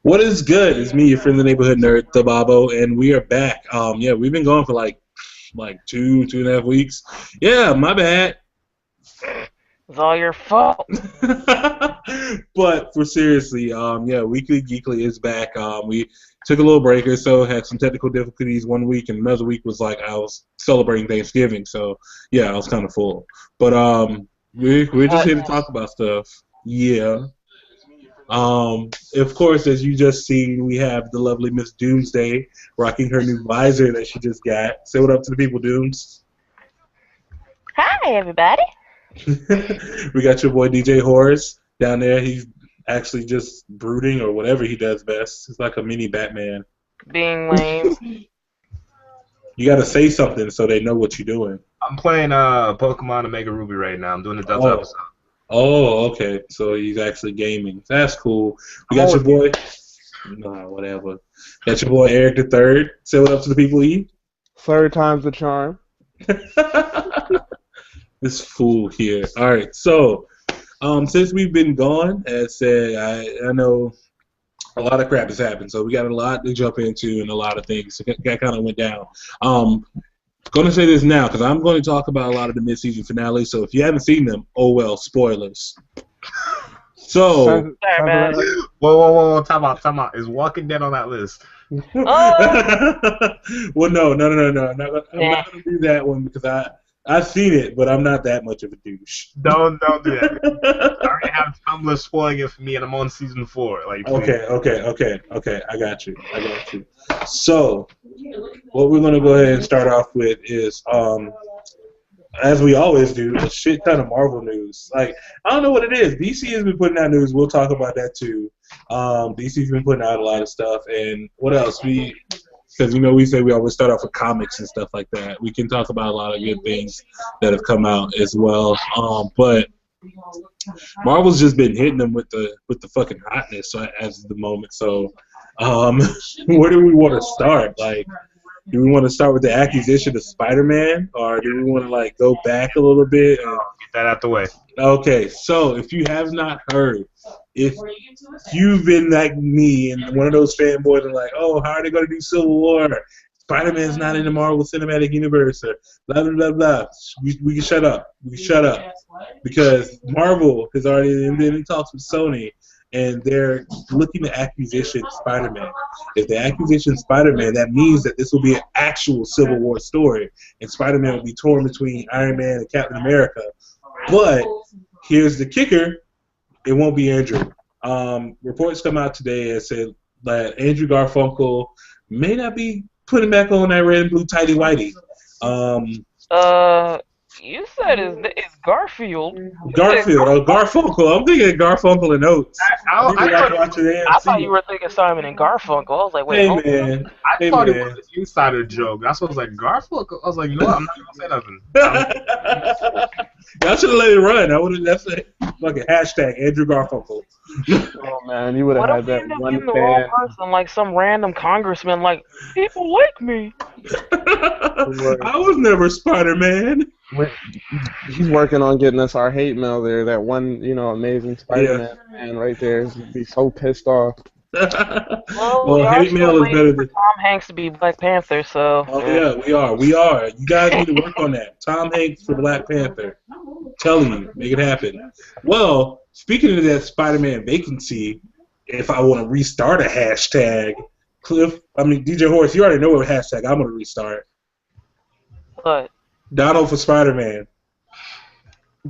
What is good? It's me, your friendly neighborhood nerd, the Babo, and we are back. Yeah, we've been going for like 2.5 weeks. Yeah, my bad. It's all your fault. But for seriously, yeah, Weekly Geekly is back. We took a little break or so, had some technical difficulties one week, and another week was like I was celebrating Thanksgiving, so yeah, I was kind of full. But we're just here to talk about stuff. Yeah. Of course, as you just seen, we have the lovely Miss Doomsday rocking her new visor that she just got. Say what up to the people, Dooms. Hi, everybody. We got your boy DJ Horus down there. He's actually just brooding or whatever he does best. He's like a mini Batman. Being lame. You got to say something so they know what you're doing. I'm playing Pokemon Omega Ruby right now. I'm doing the Delta episode. Oh, okay. So he's actually gaming. That's cool. We got your boy. Nah, whatever. Got your boy Eric the Third. Say what up to the people, E. Third time's the charm. This fool here. All right. So, since we've been gone, as said, I know a lot of crap has happened. So we got a lot to jump into and a lot of things that kind of went down. Going to say this now because I'm going to talk about a lot of the mid-season finales. So if you haven't seen them, oh well, spoilers. So, whoa, time out. Is Walking Dead on that list? Well, no. I'm not going to do that one because I've seen it, but I'm not that much of a douche. Don't do that. I already have Tumblr spoiling it for me, and I'm on season 4. Like, okay. I got you. So, what we're gonna go ahead and start off with is, as we always do, a shit ton of Marvel news. Like, I don't know what it is. DC has been putting out news. We'll talk about that too. DC's been putting out a lot of stuff, and what else? Because we say we always start off with comics and stuff like that. We can talk about a lot of good things that have come out as well. But Marvel's just been hitting them with the fucking hotness as of the moment. So, where do we want to start? Like, do we want to start with the accusation of Spider-Man, or do we want to like go back a little bit? Get that out the way. Okay, so if you have not heard, if you've been like me and one of those fanboys and like, oh, how are they going to do Civil War? Spider-Man's not in the Marvel Cinematic Universe, or blah, blah, blah, blah. We can shut up. We can shut up. Because Marvel has already been in talks with Sony, and they're looking to acquisition Spider-Man. If they acquisition Spider-Man, that means that this will be an actual Civil War story, and Spider-Man will be torn between Iron Man and Captain America. But here's the kicker. It won't be Andrew. Reports come out today and said that Andrew Garfunkel may not be putting back on that red and blue tighty whitey. You said it's Garfield. Garfunkel. I'm thinking Garfunkel and Oates. I thought you were thinking Simon and Garfunkel. I was like, wait, hey man. I thought it was an insider joke. That's what I was like, Garfunkel. I was like, no, I'm not gonna say nothing. Y'all should have let it run. That's a fucking hashtag Andrew Garfunkel. Oh man, you would have had that one fan. The wrong person, like some random congressman, like people like me. I was never Spider-Man. He's working on getting us our hate mail there. That one, amazing Spider-Man man right there. He'd be so pissed off. Well, hate mail is better than Tom Hanks to be Black Panther. So. Oh yeah, we are. You guys need to work on that. Tom Hanks for Black Panther. I'm telling you, make it happen. Well, speaking of that Spider-Man vacancy, if I want to restart a hashtag, DJ Horse, you already know what hashtag I'm gonna restart. What? Donald for Spider-Man.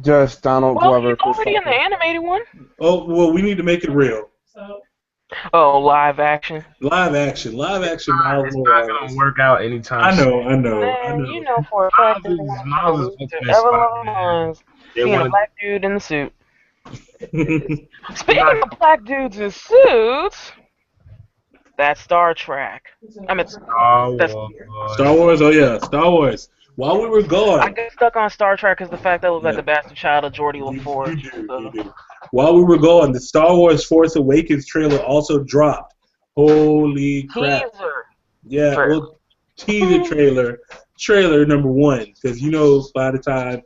Just Donald Glover. He's already in the animated one. Oh, well, we need to make it real. Oh, live action. Live action. It's not gonna work out anytime. I know. Man, you know for a fact that Miles is seeing a black dude in the suit. Speaking of black dudes in suits, that's Star Trek. Star Wars. Oh yeah, Star Wars. While we were gone, I get stuck on Star Trek because the fact that it was like the bastard child of Geordie LaForge. You do. While we were gone, the Star Wars Force Awakens trailer also dropped. Holy crap! Teaser. Yeah, well, teaser trailer number 1, because by the time,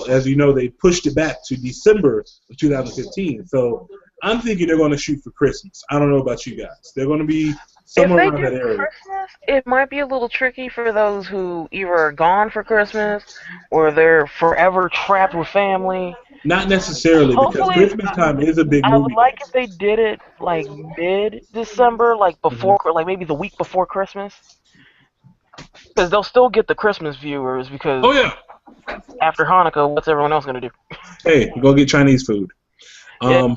as you know, they pushed it back to December of 2015. So I'm thinking they're going to shoot for Christmas. I don't know about you guys. They're going to be If somewhere they around that do area. Christmas, it might be a little tricky for those who either are gone for Christmas or they're forever trapped with family. Not necessarily, because Hopefully, Christmas time is a big I would movie like day. if they did it like mid-December, like before, like maybe the week before Christmas, because they'll still get the Christmas viewers. Because Oh yeah. after Hanukkah, what's everyone else gonna do? Hey, go get Chinese food. Yeah.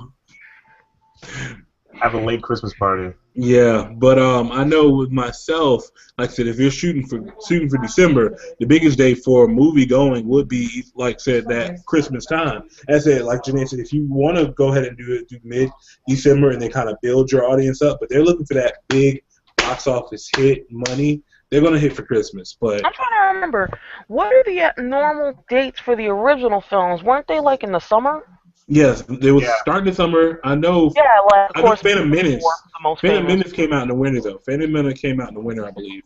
Have a late Christmas party. Yeah, but I know with myself, like I said, if you're shooting for December, the biggest day for movie going would be, like I said, that Christmas time. As I said, like Janae said, if you want to go ahead and do it through mid-December and then kind of build your audience up, but they're looking for that big box office hit money, they're going to hit for Christmas. But I'm trying to remember, what are the normal dates for the original films? Weren't they like in the summer? yes, they was starting the summer. I know. Yeah, like of course. Phantom Menace. The most Phantom famous. Menace came out in the winter though. Phantom Menace came out in the winter, I believe.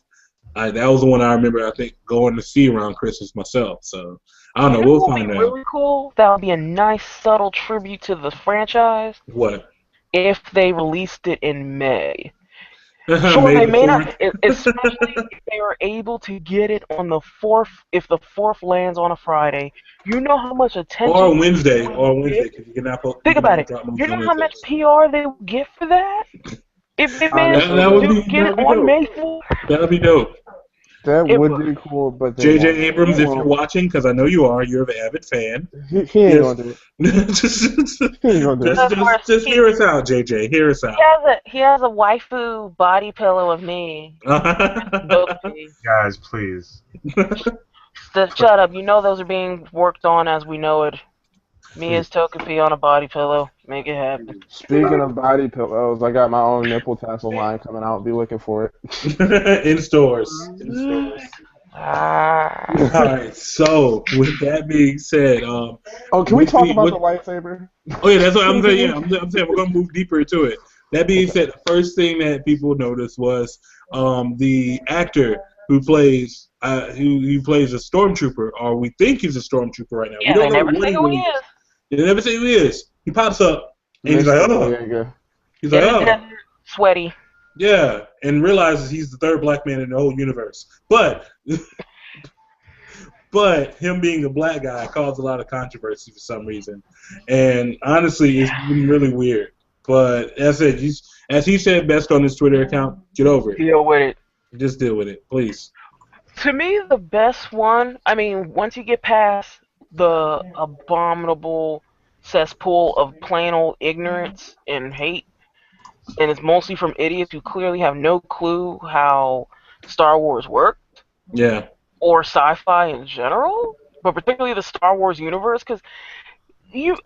That was the one I remember. I think going to see around Christmas myself. So I don't know. We'll What would find be out. really cool? That would be a nice subtle tribute to the franchise What? if they released it in May. Sure, May they the may not, 4th. especially if they were able to get it on the 4th. If the 4th lands on a Friday, you know how much attention. Or Wednesday, because you cannot. Think about it. You know how much PR they would get for that? If they managed to get it on May 4th. That would be dope. That would be cool, but J.J. Abrams, if you're watching, because I know you are, you're an avid fan. He ain't gonna do it. just hear us out, J.J. Hear us out. He has a waifu body pillow of me. Guys, please. Shut up. You know those are being worked on as we know it. Me as Togepi on a body pillow. Make it happen. Speaking of body pillows, I got my own nipple tassel line coming out. Be looking for it. In stores. Ah. All right. So with that being said, can we talk about the lightsaber? Oh yeah, that's what I'm saying. Yeah, I'm saying we're gonna move deeper into it. That being said, the first thing that people noticed was the actor who plays a stormtrooper, or we think he's a stormtrooper right now. Yeah, we don't they know never say who he is. They never say who he is. He pops up and he's like, oh. He's like, oh. Sweaty. Yeah, and realizes he's the third black man in the whole universe. But him being a black guy caused a lot of controversy for some reason. And honestly, it's been really weird. But as I said, as he said best on his Twitter account, get over it. Deal with it. Just deal with it, please. To me, the best one, I mean, once you get past the abominable cesspool of plain old ignorance and hate, and it's mostly from idiots who clearly have no clue how Star Wars worked. Yeah. Or sci-fi in general, but particularly the Star Wars universe, because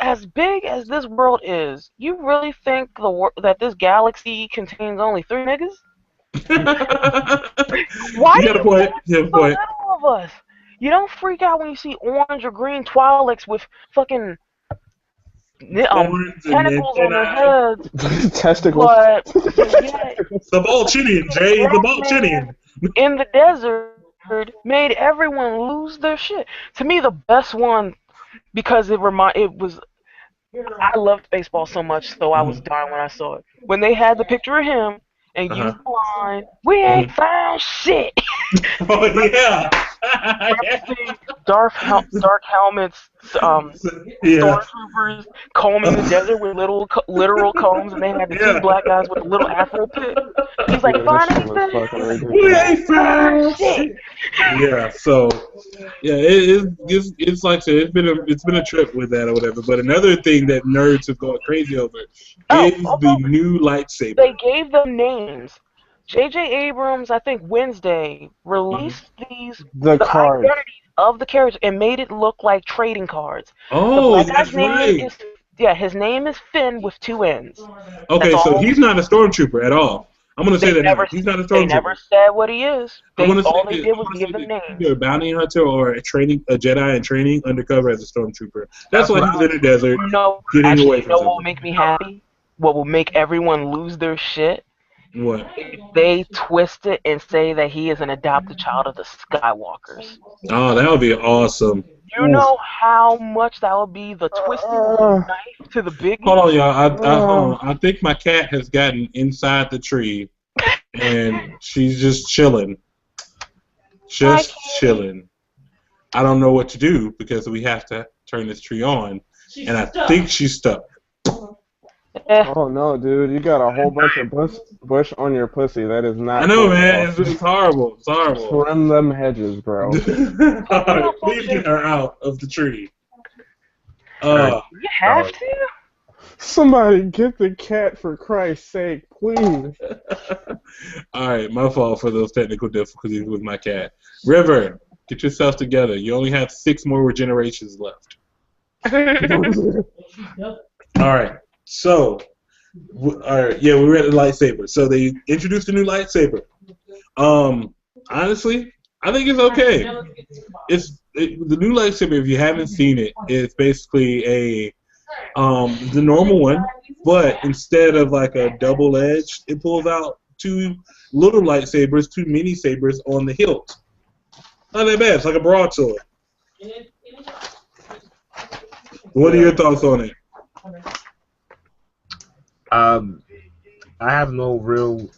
as big as this world is, you really think that this galaxy contains only 3 niggas? Why you got a point. You have a point. Of us? You don't freak out when you see orange or green Twi'leks with fucking tentacles on their heads. Testicles. But the Bolchinian, Jay, the Bolchinian. In the desert made everyone lose their shit. To me, the best one, because I loved baseball so much, so I was dying when I saw it. When they had the picture of him and used the line, "We ain't found shit." Oh yeah. Dark helmets, stormtroopers combing the desert with literal combs, and they had the 2 black guys with a little afro pit. He's like, "Find anything? We ain't found shit." Yeah. So, yeah, it's like I said, it's been a trip with that or whatever. But another thing that nerds have gone crazy over is the new lightsaber. They gave them names. J.J. Abrams, I think Wednesday, released the cards identities of the characters and made it look like trading cards. Oh, that's right. His name is Finn with 2 N's. Okay, so he's not a stormtrooper at all. I'm going to say that now. He's not a stormtrooper. They never said what he is. All they did was give them names. Either a bounty hunter or a Jedi in training undercover as a stormtrooper. That's why he's in the desert getting away from what will make me happy? What will make everyone lose their shit? What? They twist it and say that he is an adopted child of the Skywalkers. Oh, that would be awesome. You know how much that would be the twisting of the knife to the big. Hold on, y'all. Hold on. I think my cat has gotten inside the tree, and she's just chilling. Just chilling. I don't know what to do because we have to turn this tree on, and I think she's stuck. Oh no, dude! You got a whole bunch of bush on your pussy. That is not. I know, man. It's horrible. It's horrible. Trim them hedges, bro. Alright, please get her out of the tree. You have to. Somebody get the cat for Christ's sake, please. Alright, my fault for those technical difficulties with my cat. River, get yourself together. You only have 6 more regenerations left. Alright, so, yeah, we were at the lightsaber. So they introduced a new lightsaber. Honestly, I think it's okay. The new lightsaber, if you haven't seen it, is basically the normal one, but instead of like a double edge, it pulls out 2 little lightsabers, 2 mini sabers on the hilt. Not that bad. It's like a broadsword. What are your thoughts on it? I have no real.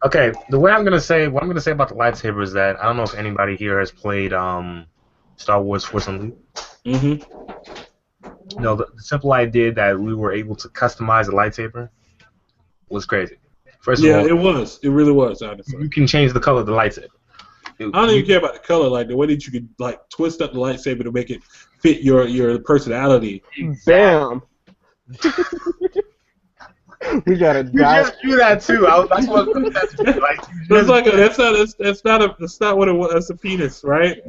Okay, what I'm gonna say about the lightsaber is that I don't know if anybody here has played Star Wars Force Unleashed. You know, the simple idea that we were able to customize a lightsaber was crazy. First of all, it was. It really was, honestly. You can change the color of the lightsaber. I don't even care about the color, like the way that you could like twist up the lightsaber to make it fit your personality. Damn. We gotta die. You just do that too. That's what that's like. That's not what it was. That's a penis, right?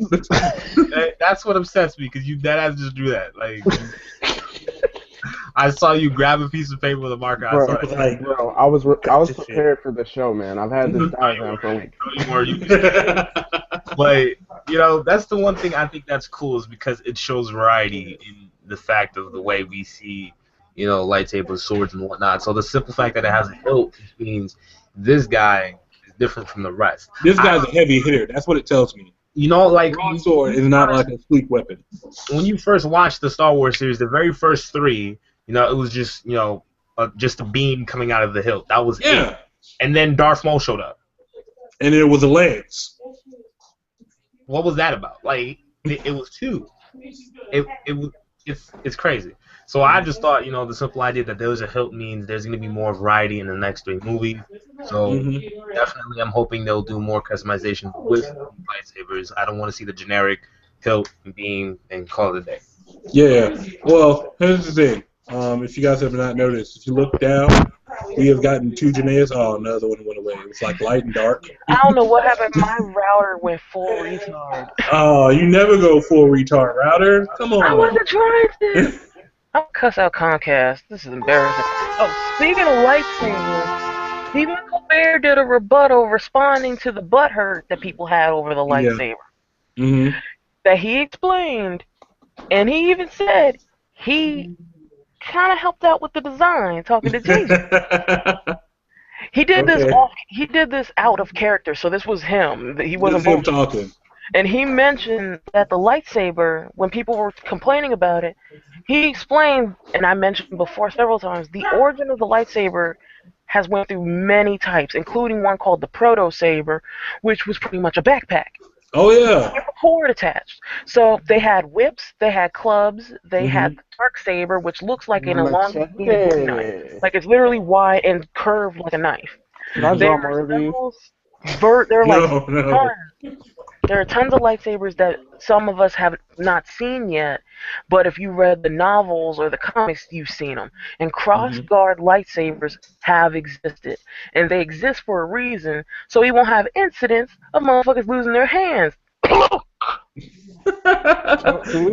That's what upsets me because you deadass just do that. Like, I saw you grab a piece of paper with a marker. Bro, I saw it. Bro, I was prepared for the show, man. I've had this diagram for a week. But you know, that's the one thing I think that's cool is because it shows variety in the fact of the way we see, you know, lightsabers, swords, and whatnot. So the simple fact that it has a hilt means this guy is different from the rest. This guy's a heavy hitter. That's what it tells me. You know, like broadsword is not like a sleek weapon. When you first watched the Star Wars series, the very first 3, you know, it was just, you know, just a beam coming out of the hilt. That was it. And then Darth Maul showed up. And it was a lance. What was that about? Like, it was 2. It's crazy. So I just thought, you know, the simple idea that there's a hilt means there's going to be more variety in the next 3 movies. So definitely I'm hoping they'll do more customization with lightsabers. I don't want to see the generic hilt, beam, and call it a day. Yeah. Well, here's the thing. If you guys have not noticed, if you look down, we have gotten 2 Janaeas. Oh, another one went away. It was like light and dark. I don't know what happened. My router went full retard. Oh, you never go full retard, router. Come on. I wasn't trying to. I'll cuss out Comcast. This is embarrassing. Oh, speaking of lightsabers, Stephen Colbert did a rebuttal responding to the butthurt that people had over the lightsaber. That he explained, and he even said he kind of helped out with the design, talking to Jason. He did this off. He did this out of character, so this was him. He wasn't him talking. And he mentioned that the lightsaber, when people were complaining about it, he explained, and I mentioned before several times, the origin of the lightsaber has went through many types, including one called the proto-saber, which was pretty much a backpack. Oh, yeah. With a cord attached. So they had whips, they had clubs, they had the dark saber, which looks like an elongated knife. Like it's literally wide and curved like a knife. There are tons of lightsabers that some of us have not seen yet, but if you read the novels or the comics, you've seen them. And cross-guard lightsabers have existed, and they exist for a reason, so we won't have incidents of motherfuckers losing their hands.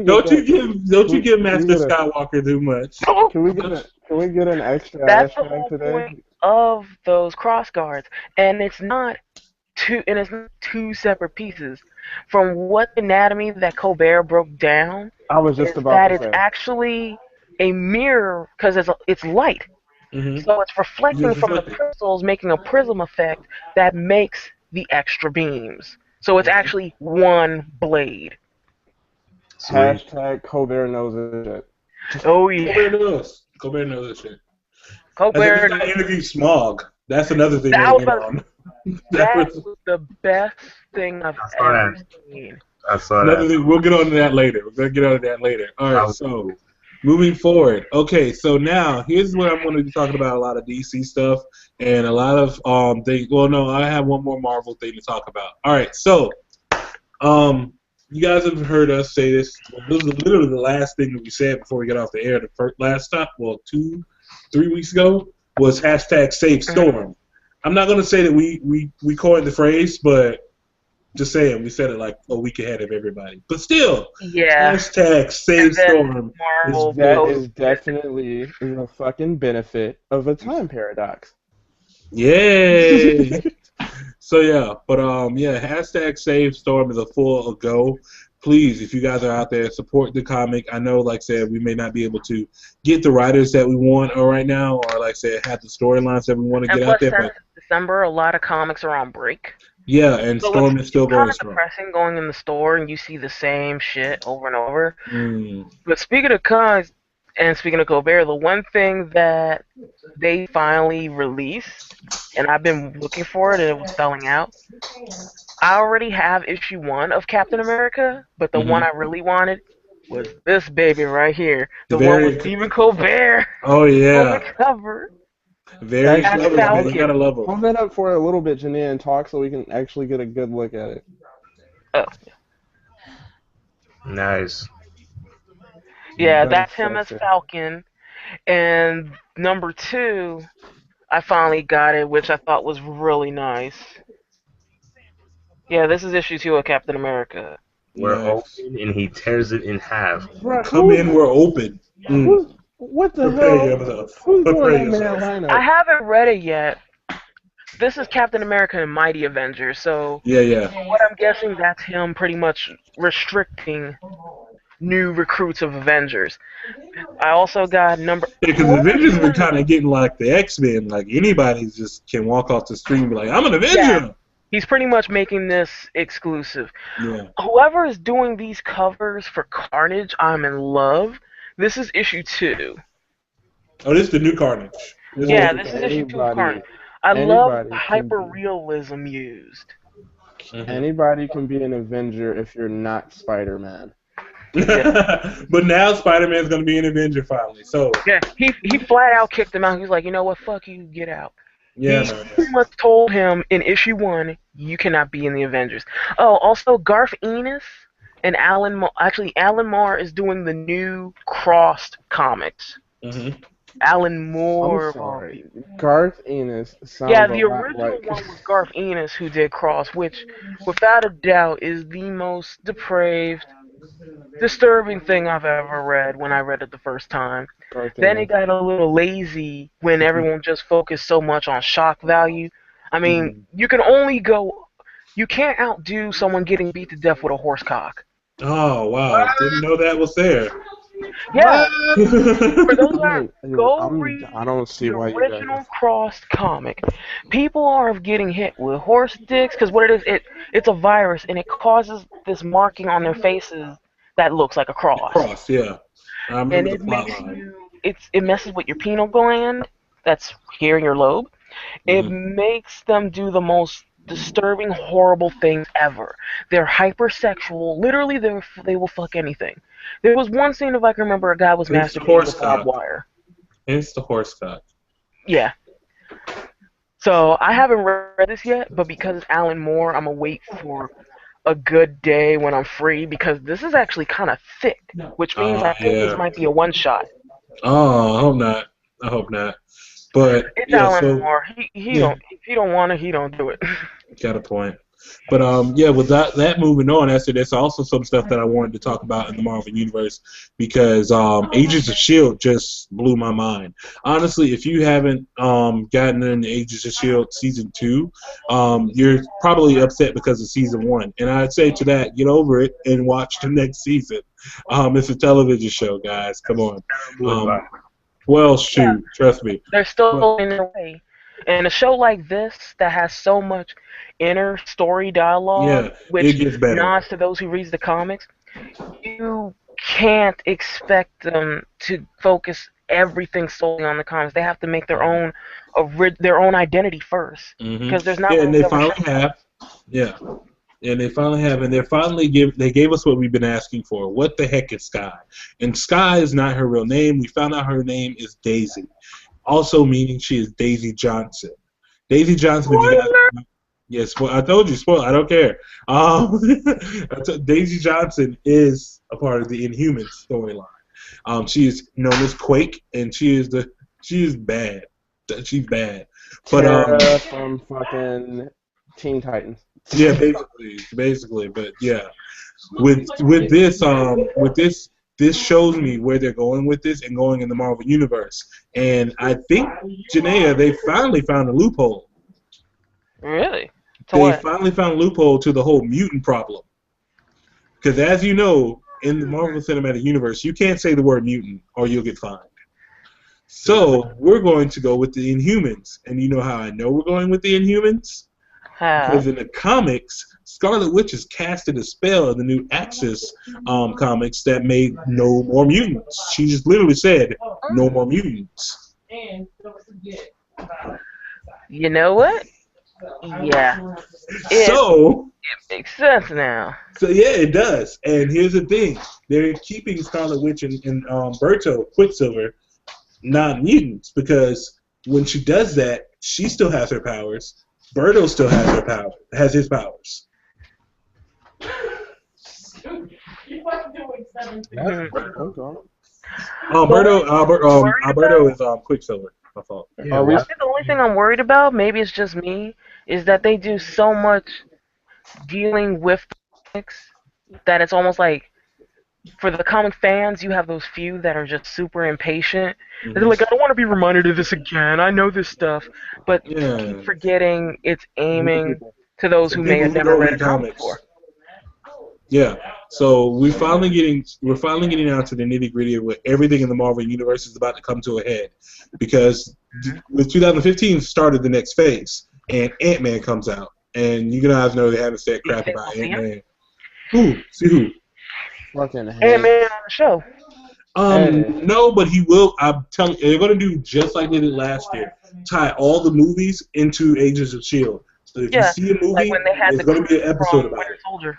Don't you give Master Skywalker too much. Can we get an extra That's the whole point of those cross-guards, and it's not two separate pieces. From what anatomy that Colbert broke down, I was just about that to it's say. actually a mirror because it's light. So it's reflecting from the crystals, making a prism effect that makes the extra beams. So it's actually one blade. Sweet. Hashtag Colbert knows his shit. Oh yeah. Colbert knows. Colbert knows this shit. Colbert. I interviewed Smog. That's another thing That we'll was get on. That was the best thing I've ever seen. I saw Another that. thing, we'll get on to that later. We're gonna get on to that later. All right, so moving forward. Okay, so now here's what I'm going to be talking about: a lot of DC stuff and a lot of things. Well, no, I have one more Marvel thing to talk about. All right, so you guys have heard us say this. Well, this was literally the last thing that we said before we got off the air. The last stop, 2-3 weeks ago, was hashtag Save Storm. I'm not going to say that we coined the phrase, but just saying, we said it like a week ahead of everybody. But still, hashtag Save Storm is definitely the fucking benefit of a time paradox. Yay! So yeah, but hashtag Save Storm is a full go. Please, if you guys are out there, support the comic. I know, like I said, we may not be able to get the writers that we want right now, or like I said, have the storylines that we want to get out there. But December, a lot of comics are on break. Yeah, and so Storm is still going strong. It's kind of depressing going in the store and you see the same shit over and over. But speaking of cons and speaking of Colbert, the one thing that they finally released, and I've been looking for it and it was selling out, I already have issue 1 of Captain America, but the one I really wanted was this baby right here. The one with Stephen Colbert on the cover. Very clever, man. You gotta love him. Hold that up for a little bit, Janae, and talk so we can actually get a good look at it. Oh. Nice. Yeah, that's him as Falcon. And number 2, I finally got it, which I thought was really nice. Yeah, this is issue 2 of Captain America. We're open and he tears it in half. Come in, we're open. What the hell? Who's doing that lineup? I haven't read it yet. This is Captain America and Mighty Avengers, so what I'm guessing, that's him pretty much restricting new recruits of Avengers. I also got number... because the Avengers have been kind of getting like the X-Men. Like, anybody just can walk off the street and be like, I'm an Avenger! Yeah. He's pretty much making this exclusive. Yeah. Whoever is doing these covers for Carnage, I'm in love. This is issue 2. Oh, this is the new Carnage. This is issue 2 of Carnage. I love hyper-realism used. Anybody can be an Avenger if you're not Spider-Man. But now Spider-Man's going to be an Avenger finally. So yeah, he flat out kicked him out. He's like, you know what, fuck you, get out. Yeah, he pretty much told him in issue 1, you cannot be in the Avengers. Oh, also Garth Ennis and Alan Moore is doing the new Crossed comics. Alan Moore. I'm sorry. Garth Ennis sounds the original one was Garth Ennis who did Cross, which without a doubt is the most depraved, disturbing thing I've ever read when I read it the first time. Then it got a little lazy when everyone just focused so much on shock value. I mean, you can't outdo someone getting beat to death with a horse cock. Oh, wow. Didn't know that was there. Yeah. For those read I don't see the why you original Crossed comic. People are getting hit with horse dicks because what it is, it's a virus and it causes this marking on their faces that looks like a cross. Cross, yeah. I remember and it makes it messes with your pineal gland that's here in your lobe. It makes them do the most disturbing, horrible things ever. They're hypersexual. Literally, they will fuck anything. There was one scene, if I can remember, a guy was masturbating with barbed wire. It's the horse cock. Yeah. So I haven't read this yet, but because it's Alan Moore, I'm gonna wait for a good day when I'm free because this is actually kind of thick, which means I think this might be a one-shot. Oh, I hope not. But it's Alan Moore. He don't. If he don't want it, he don't do it. Got a point. But with that moving on, there's also some stuff that I wanted to talk about in the Marvel Universe because Agents of S.H.I.E.L.D. just blew my mind. Honestly, if you haven't gotten into Agents of S.H.I.E.L.D. Season 2, you're probably upset because of Season 1. And I'd say to that, get over it and watch the next season. It's a television show, guys. Come on. Well, shoot, trust me. They're still in their way. And a show like this that has so much inner story dialogue, Yeah, it which gets better. nods to those who read the comics, you can't expect them to focus everything solely on the comics. They have to make their own identity first, because there's not Yeah, and many they other finally shows. have. Yeah, and they finally have, and they gave us what we've been asking for. What the heck is Sky? And Sky is not her real name. We found out her name is Daisy, also meaning she is Daisy Johnson. Daisy Johnson, if you guys. Yes, I told you, spoil. I don't care. Daisy Johnson is a part of the Inhumans storyline. She is known as Quake, and she is bad. She's bad. But Tara from fucking Teen Titans. Yeah, basically. But yeah, with this shows me where they're going with this and going in the Marvel universe. And I think Janaea, they finally found a loophole. Really? They finally found a loophole to the whole mutant problem. Because as you know, in the Marvel Cinematic Universe, you can't say the word mutant or you'll get fined. So we're going to go with the Inhumans. And you know how I know we're going with the Inhumans? Because in the comics, Scarlet Witch has casted a spell in the new Axis comics that made no more mutants. She just literally said, no more mutants. You know what? Yeah. So it makes sense now. So yeah, it does. And here's the thing: they're keeping Scarlet Witch and Berto Quicksilver non-mutants because when she does that, she still has her powers. Berto still has his powers. Alberto is Quicksilver. My fault. The only thing I'm worried about, maybe it's just me, is that they do so much dealing with the comics that it's almost like, for the comic fans, you have those few that are just super impatient. They're like, I don't want to be reminded of this again. I know this stuff, but keep forgetting it's aiming to those who may have never read a comic before. Yeah, so we're finally getting down to the nitty-gritty of what everything in the Marvel universe is about to come to a head, because with 2015 started the next phase, and Ant-Man comes out, and you guys know they haven't said crap about Ant-Man. Who? Fucking Ant-Man on the show. No, but he will. I'm telling you, they're gonna do just like they did last year. Tie all the movies into Agents of S.H.I.E.L.D. So if you see a movie, like when they had there's gonna be an episode about it. Soldier.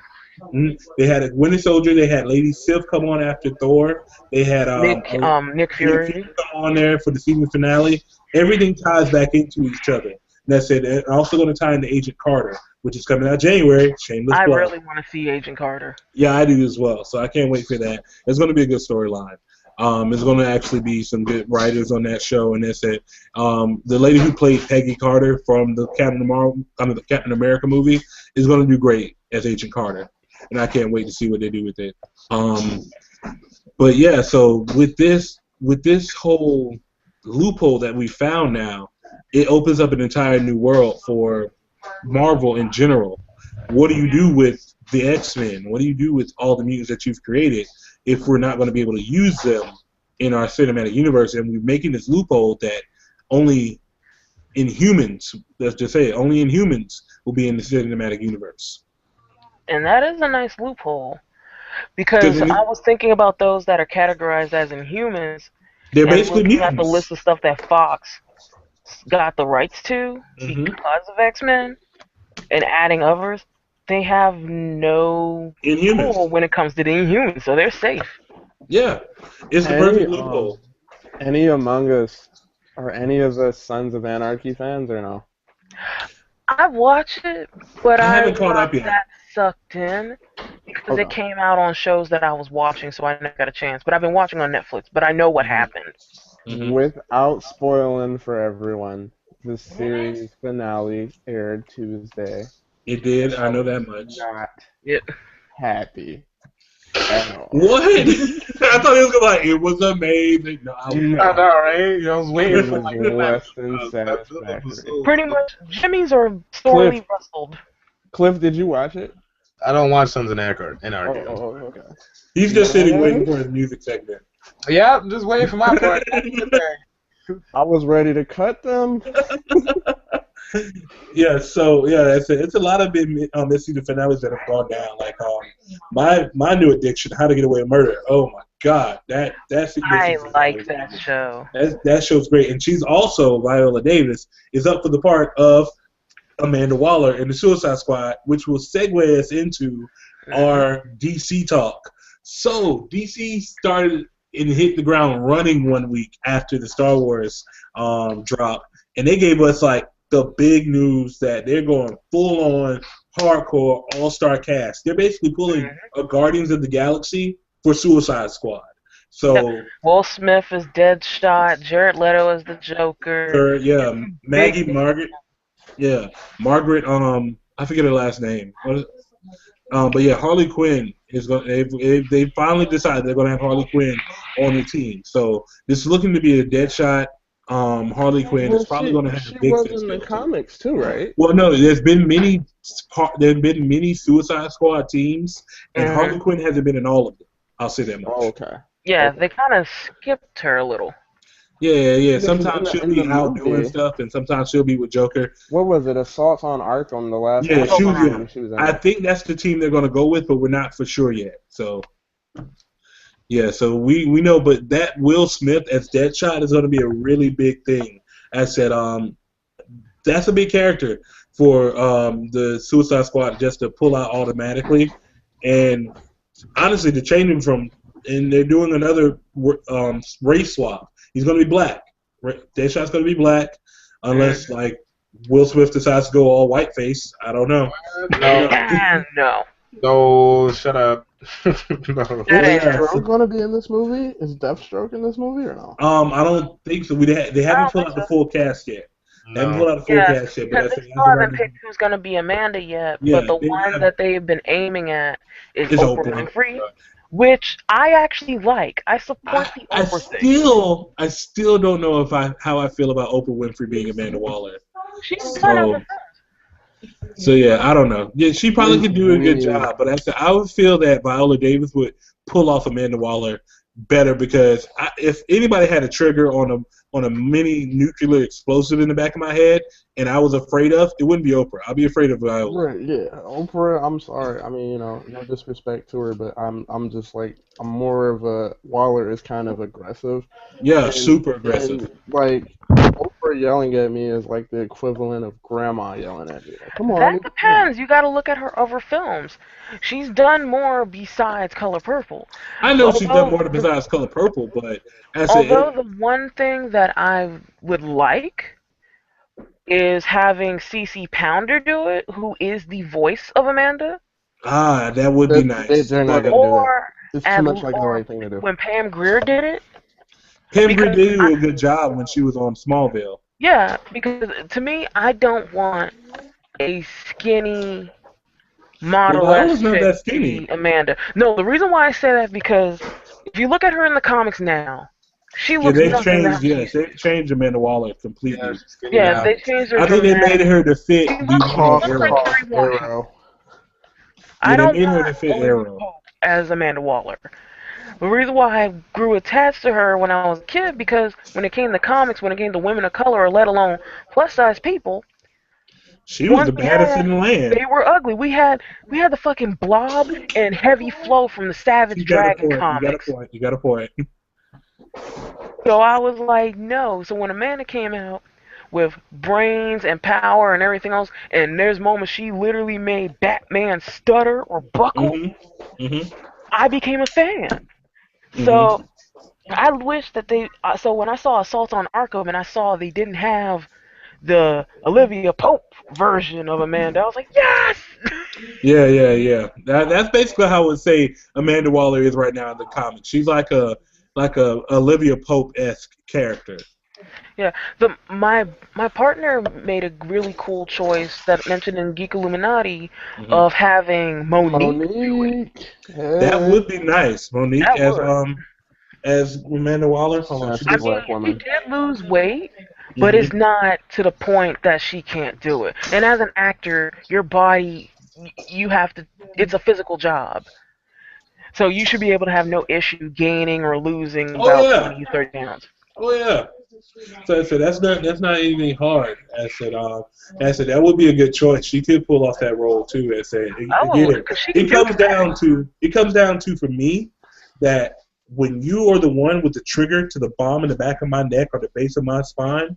They had a Winter Soldier. They had Lady Sif come on after Thor. They had Nick Fury come on there for the season finale. Everything ties back into each other. And that's it. And also going to tie into Agent Carter, which is coming out January. Shameless plug. I really want to see Agent Carter. Yeah, I do as well. So I can't wait for that. It's going to be a good storyline. There's going to actually be some good writers on that show, and that's it. The lady who played Peggy Carter from the Captain America movie is going to do great as Agent Carter, and I can't wait to see what they do with it. But yeah, so with this whole loophole that we found now, it opens up an entire new world for Marvel in general. What do you do with the X-Men? What do you do with all the mutants that you've created if we're not going to be able to use them in our cinematic universe? And we're making this loophole that only Inhumans, let's just say it, only Inhumans will be in the cinematic universe. And that is a nice loophole. Because I was thinking about those that are categorized as Inhumans. They're basically mutants. At the list of stuff that Fox got the rights to because of X-Men and adding others, they have no pull when it comes to the Inhumans, so they're safe. Yeah, it's the perfect loophole. Any among us are any of the Sons of Anarchy fans or no? I watched it, but I haven't caught up yet. That sucked in because it came out on shows that I was watching, so I never got a chance. But I've been watching on Netflix, but I know what happened. Without spoiling for everyone, the series finale aired Tuesday. It did. I know that much. Not happy. What? I thought it was like it was amazing. No, I know, right? I was waiting for like less than satisfactory. Pretty much, Jimmys are sorely rustled. Cliff, did you watch it? I don't watch Sons of Anarchy. Oh, okay. He's just sitting waiting for his music segment. Yeah, I'm just waiting for my part. I was ready to cut them. Yeah, so yeah, that's it. It's a lot of big mid-season finales that have gone down. Like my new addiction, How to Get Away with Murder. Oh my God, that's I mid-season like finale. that show. That show's great, and she's also Viola Davis is up for the part of Amanda Waller in the Suicide Squad, which will segue us into our DC talk. So DC started and hit the ground running one week after the Star Wars drop, and they gave us like the big news that they're going full on hardcore all-star cast. They're basically pulling a Guardians of the Galaxy for Suicide Squad. So Will Smith is Deadshot. Jared Leto is the Joker. Maggie Margaret. Yeah, Margaret. I forget her last name. But yeah, Harley Quinn is going. They finally decided they're going to have Harley Quinn on the team. So this is looking to be a Deadshot. Harley Quinn is probably going to have she big. was in the comics too, right? Well, no, there's been many Suicide Squad teams, and Harley Quinn hasn't been in all of them. I'll say that much. Oh, okay. Yeah, they kind of skipped her a little. Yeah. Sometimes she'll be out doing stuff, and sometimes she'll be with Joker. What was it? Assault on Arkham, the last? Yeah, she was in. I think that's the team they're going to go with, but we're not for sure yet. So, yeah, so we know, but that Will Smith as Deadshot is going to be a really big thing. I said, that's a big character for the Suicide Squad just to pull out automatically, and honestly, to change him from, and they're doing another race swap. He's going to be black. Deadshot's going to be black, unless like Will Smith decides to go all whiteface. I don't know. No, shut up. No. Is Deathstroke going to be in this movie? Is Deathstroke in this movie or no? I don't think so. They haven't pulled out the full cast yet. No. They haven't pulled out the full cast yet. But they still haven't picked who's going to be Amanda yet. Yeah, but the one that they've been aiming at is Oprah Winfrey. Which I actually like. I support the Oprah thing. I still don't know how I feel about Oprah Winfrey being Amanda Waller. She's kind of So yeah, I don't know. Yeah, she probably could do a good job, but I would feel that Viola Davis would pull off Amanda Waller better because if anybody had a trigger on a mini nuclear explosive in the back of my head and I was afraid of, it wouldn't be Oprah. I'd be afraid of Viola. Right, yeah. Oprah, I'm sorry. I mean, no disrespect to her, but I'm just like, I'm more of a, Waller is kind of aggressive. Yeah, super aggressive. And, like, Oprah yelling at me is like the equivalent of grandma yelling at me. Like, come on. That depends. You got to look at her other films. She's done more besides Color Purple. I know she's done more besides Color Purple, but the one thing that I would like is having CeCe Pounder do it, who is the voice of Amanda. That would be nice. They're not going to do that. It's too much like the right thing to do. When Pam Grier did it. Pam Grier did do a good job when she was on Smallville. Yeah, because to me, I don't want a skinny model that skinny. Amanda. No, the reason why I say that is because if you look at her in the comics now, she looks nothing like they've changed Amanda Waller completely. Yeah, they changed her. I think they made her to fit Arrow. I don't want her to fit Arrow as Amanda Waller. The reason why I grew attached to her when I was a kid, because when it came to comics, when it came to women of color, or let alone plus-size people, she was the baddest in the land. They were ugly. We had the fucking Blob and Heavy Flow from the Savage Dragon comics. You got a point. So I was like, no. So when Amanda came out with brains and power and everything else, and there's moments she literally made Batman stutter or buckle, I became a fan. So I wish that they. So when I saw Assault on Arkham and I saw they didn't have the Olivia Pope version of Amanda, I was like, yes. Yeah. That's basically how I would say Amanda Waller is right now in the comics. She's like a Olivia Pope-esque character. Yeah, my partner made a really cool choice that mentioned in Geek Illuminati of having Monique. That would be nice. Monique as Amanda Waller. I mean, she did lose weight, but it's not to the point that she can't do it. And as an actor, your body, you have to. It's a physical job. So you should be able to have no issue gaining or losing Oh about yeah. 20, 30 pounds. Oh yeah. So I said that's not anything hard. I said that would be a good choice. She could pull off that role too. I said Oh, again, because she it can do comes down to for me that when you are the one with the trigger to the bomb in the back of my neck or the base of my spine,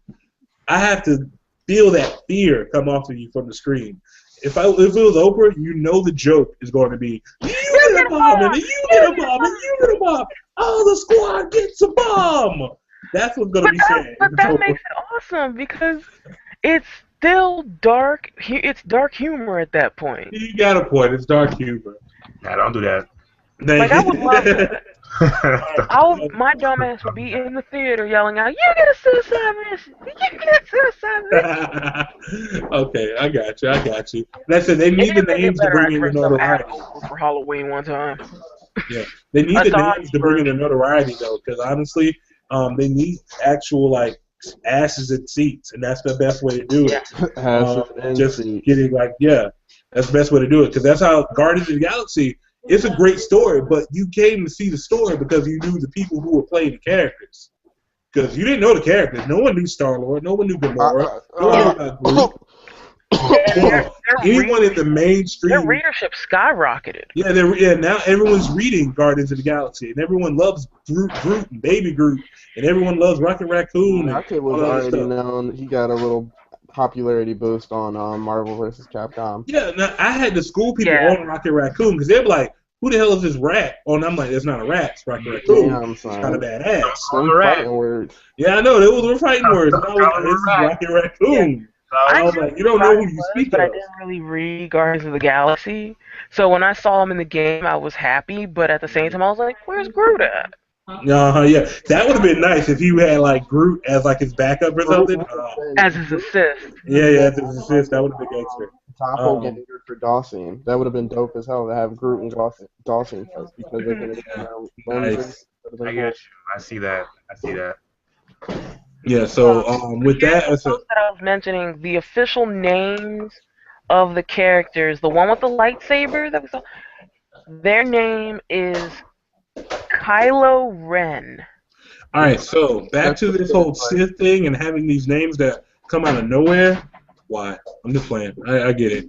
I have to feel that fear come off of you from the screen. If it was Oprah, you know the joke is going to be, you get a bomb, and you get a bomb, and you get a bomb. Oh, the squad gets a bomb. That's what's going to be said. But that makes it awesome because it's still dark. It's dark humor at that point. You got a point. It's dark humor. Nah, don't do that. Like, I would love that. My dumbass would be in the theater yelling out, "You get a suicide mission! You get a suicide mission!" Okay, I got you. That's it. They need the names to bring in the notoriety. For Halloween one time. Yeah, they need the names to bring in the notoriety though, because honestly, they need actual like asses and seats, and that's the best way to do it. Just getting that's the best way to do it, because that's how Guardians of the Galaxy. It's a great story, but you came to see the story because you knew the people who were playing the characters. Because you didn't know the characters. No one knew Star-Lord. No one knew Gamora. No one knew about Groot. Anyone in the mainstream. Their readership skyrocketed. Yeah, now everyone's reading Guardians of the Galaxy, and everyone loves Groot and Baby Groot, and everyone loves Rocket Raccoon. Rocket was already known. He got a little popularity boost on Marvel vs. Capcom. Yeah, now I had to school people on Rocket Raccoon because they were like, "Who the hell is this rat?" Oh, and I'm like, "It's not a rat, it's Rocket Raccoon. It's kind of badass." Some fighting words. Yeah, I know they were fighting words. And I was like, "This is Rocket Raccoon." I was like, "You don't know who you speak but of." I didn't really read Guardians of the Galaxy, so when I saw him in the game, I was happy. But at the same time, I was like, "Where's Groot at?" Yeah, that would have been nice if you had like Groot as like his backup or something. As his assist. Yeah, as his assist. That would have been extra. Doppelganger for Dawson. That would have been dope as hell to have Groot and Dawson first because they're going to be nice. I get you. I see that. Yeah. So with that, I was mentioning the official names of the characters. The one with the lightsaber that we saw. Their name is Kylo Ren. All right, so back to this whole Sith thing and having these names that come out of nowhere. Why? I'm just playing. I get it.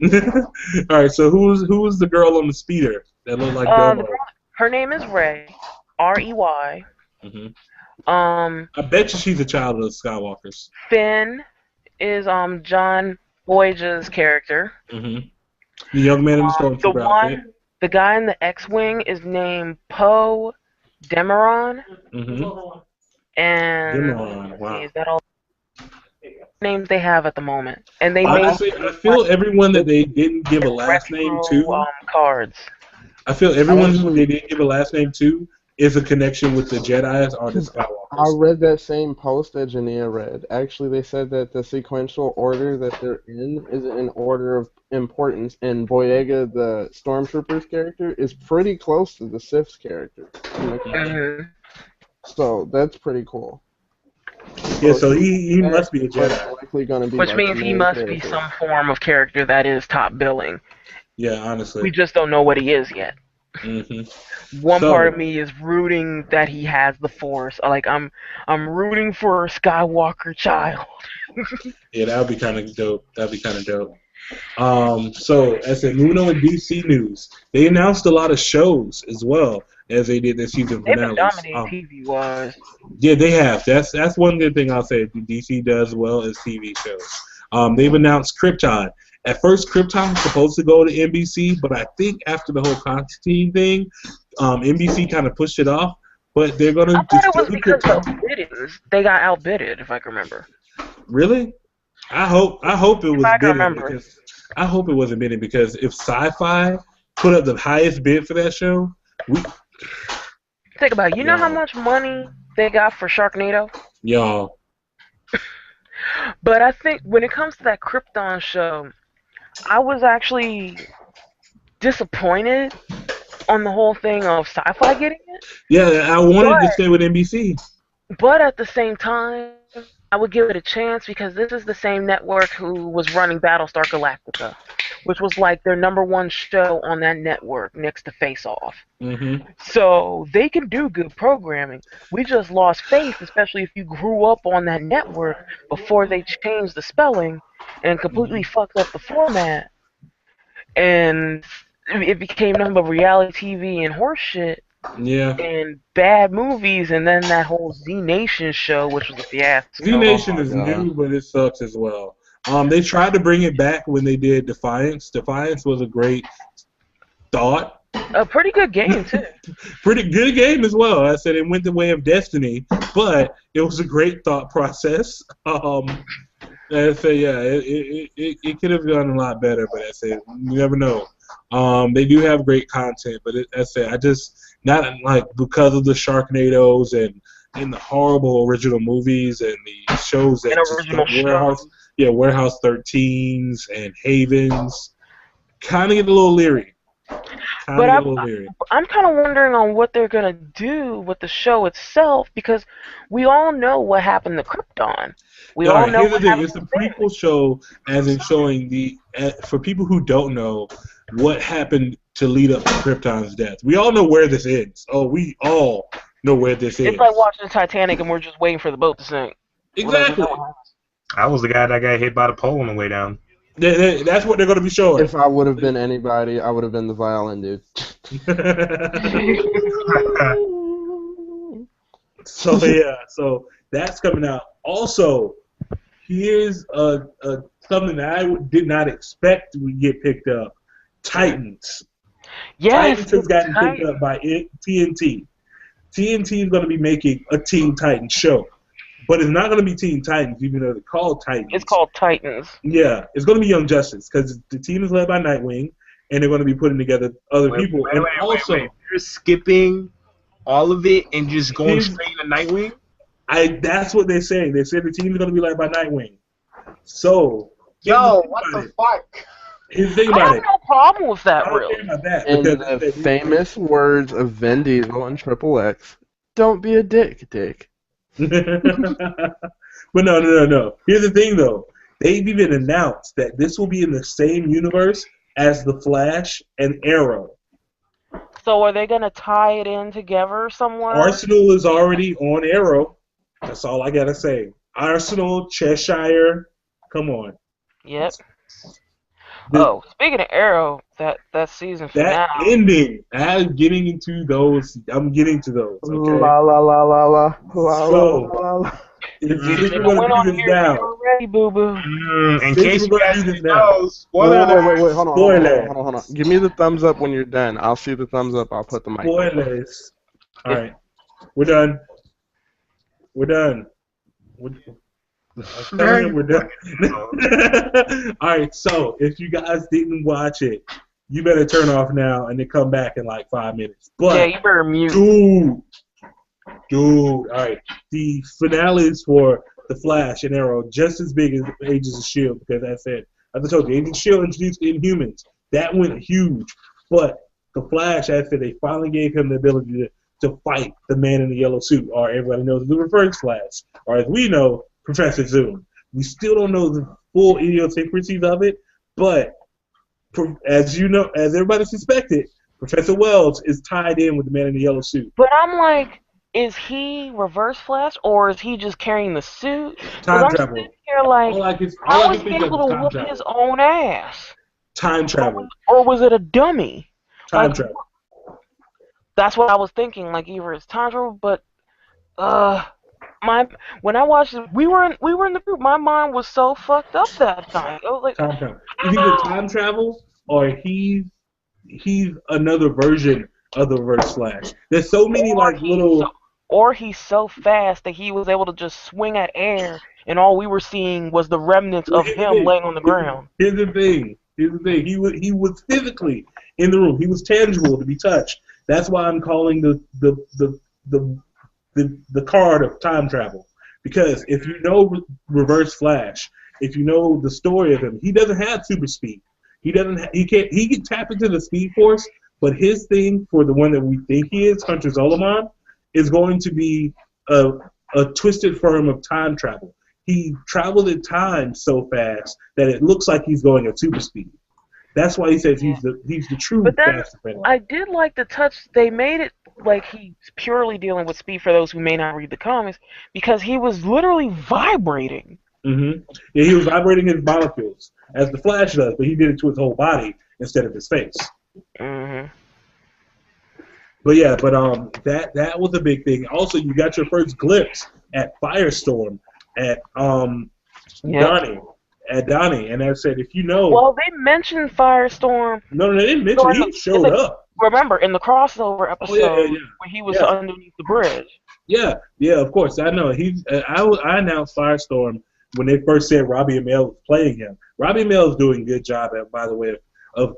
All right, so who's the girl on the speeder that looked like Domo? Her name is Rey, R-E-Y. I bet you she's a child of the Skywalkers. Finn is John Boyega's character. The young man in the stormtrooper outfit. The guy in the X-wing is named Poe Dameron. And wow. Is that all names they have at the moment? And they honestly, I feel everyone that they didn't give a last name to. Cards. I feel everyone who they didn't give a last name to is a connection with the Jedis or the Skywalkers. I read that same post that Jania read. Actually, they said that the sequential order that they're in is in order of importance, and Boyega, the Stormtrooper's character, is pretty close to the Sith's character. So that's pretty cool. Yeah, so he must be a Jedi. Which means he must be some form of character that is top billing. Yeah, honestly. We just don't know what he is yet. One part of me is rooting that he has the Force. Like I'm rooting for a Skywalker child. Yeah, that would be kind of dope. So as a moving on with DC news, they announced a lot of shows as well as they did their season finales. They've been dominating TV-wise. Yeah, they have. That's one good thing I'll say DC does well is TV shows. They've announced Krypton. At first, Krypton was supposed to go to NBC, but I think after the whole Constantine thing, NBC kind of pushed it off. But they're going to do Krypton. They got outbidded, if I can remember. Really? I hope it was bidded. I hope it wasn't bidded because if Sci-Fi put up the highest bid for that show, think about it. You know how much money they got for Sharknado? Y'all. But I think when it comes to that Krypton show, I was actually disappointed on the whole thing of Sci-Fi getting it. Yeah, I wanted to stay with NBC. But at the same time, I would give it a chance because this is the same network who was running Battlestar Galactica, which was like their #1 show on that network next to Face Off. Mm-hmm. So they can do good programming. We just lost faith, especially if you grew up on that network before they changed the spelling and completely fucked up the format. And it became nothing but reality TV and horse shit Yeah. and bad movies, and then that whole Z Nation show, which was a fiasco. Z Nation is new, but it sucks as well. They tried to bring it back when they did Defiance. Defiance was a great thought. A pretty good game, too. Pretty good game as well. I said it went the way of Destiny, but it was a great thought process. I say, yeah, it could have gone a lot better, but I say you never know. They do have great content, but I say I just not like because of the Sharknadoes and the horrible original movies and the shows that just Warehouse 13s and Havens, kind of get a little leery. But I'm kind of wondering on what they're gonna do with the show itself because we all know what happened to Krypton. We all know what happened. It's a prequel show, as in showing for people who don't know what happened to lead up to Krypton's death. We all know where this ends. Oh, we all know where this ends. It's like watching the Titanic and we're just waiting for the boat to sink. Exactly. I was the guy that got hit by the pole on the way down. That's what they're going to be showing. If I would have been anybody, I would have been the violin dude. So that's coming out. Also, here's something that I did not expect would get picked up. Titans. Yes, Titans has gotten picked up by TNT. TNT is going to be making a Teen Titans show. But it's not going to be Teen Titans, even though they're called Titans. It's called Titans. Yeah, it's going to be Young Justice because the team is led by Nightwing, and they're going to be putting together other people. Wait, you're skipping all of it and just going straight to Nightwing? That's what they're saying. They said the team is going to be led by Nightwing. So, what the fuck? Here's the thing I about have no problem with that, I don't care about that. In the famous words of Vin Diesel and Triple X, don't be a dick. But no. Here's the thing, though. They've even announced that this will be in the same universe as The Flash and Arrow. So are they going to tie it in together somewhere? Arsenal is already on Arrow. That's all I got to say. Arsenal, Cheshire, come on. Yep. Speaking of Arrow, that season finale. That ending, I'm getting to those. Okay? La la la la la la la. If we're going to do this now. Ready, boo-boo. In case you guys didn't know, wait, hold on. Give me the thumbs up when you're done. I'll see the thumbs up. I'll put the mic. Spoilers. All right, we're done. We're done. All right, so if you guys didn't watch it, you better turn off now and then come back in like 5 minutes. But yeah, you better mute. Dude, all right. The finales for The Flash and Arrow just as big as Agents of S.H.I.E.L.D. because as I told you, Agents of S.H.I.E.L.D. introduced Inhumans. That went huge. But The Flash, I said, they finally gave him the ability to fight the man in the yellow suit, or everybody knows the Reverse Flash, or as we know, Professor Zoom. We still don't know the full idiosyncrasies of it, but as you know, as everybody suspected, Professor Wells is tied in with the man in the yellow suit. But I'm like, is he Reverse Flash or is he just carrying the suit? Time travel. I'm sitting here like, how is he able to whoop his own ass? Time travel. Or was it a dummy? Time travel. That's what I was thinking. Like either it's time travel, but when I watched it, we were in the group. My mind was so fucked up that time. It was like time travel. It's either time travel or he's another version of the Reverse Flash. There's so many or he's so fast that he was able to just swing at air, and all we were seeing was the remnants of him laying on the ground. Here's the thing. He was physically in the room. He was tangible to be touched. That's why I'm calling the card of time travel, because if you know Reverse Flash, if you know the story of him, he doesn't have super speed. He can tap into the Speed Force, but his thing for the one that we think he is, Hunter Zolomon, is going to be a twisted form of time travel. he traveled in time so fast that it looks like he's going at super speed. That's why he says he's the true But then Fast and Furious. I did like the touch. They made it like he's purely dealing with speed for those who may not read the comics, because he was literally vibrating. Mm-hmm. Yeah, he was vibrating his molecules as the Flash does, but he did it to his whole body instead of his face. Mm-hmm. But yeah, that was a big thing. Also, you got your first glimpse at Firestorm at Donnie, and I said, if you know. Well, they mentioned Firestorm. No, they didn't mention. He showed up. Remember in the crossover episode when he was underneath the bridge. Yeah, of course. I know. I announced Firestorm when they first said Robbie Amell was playing him. Robbie Amell is doing a good job, by the way, of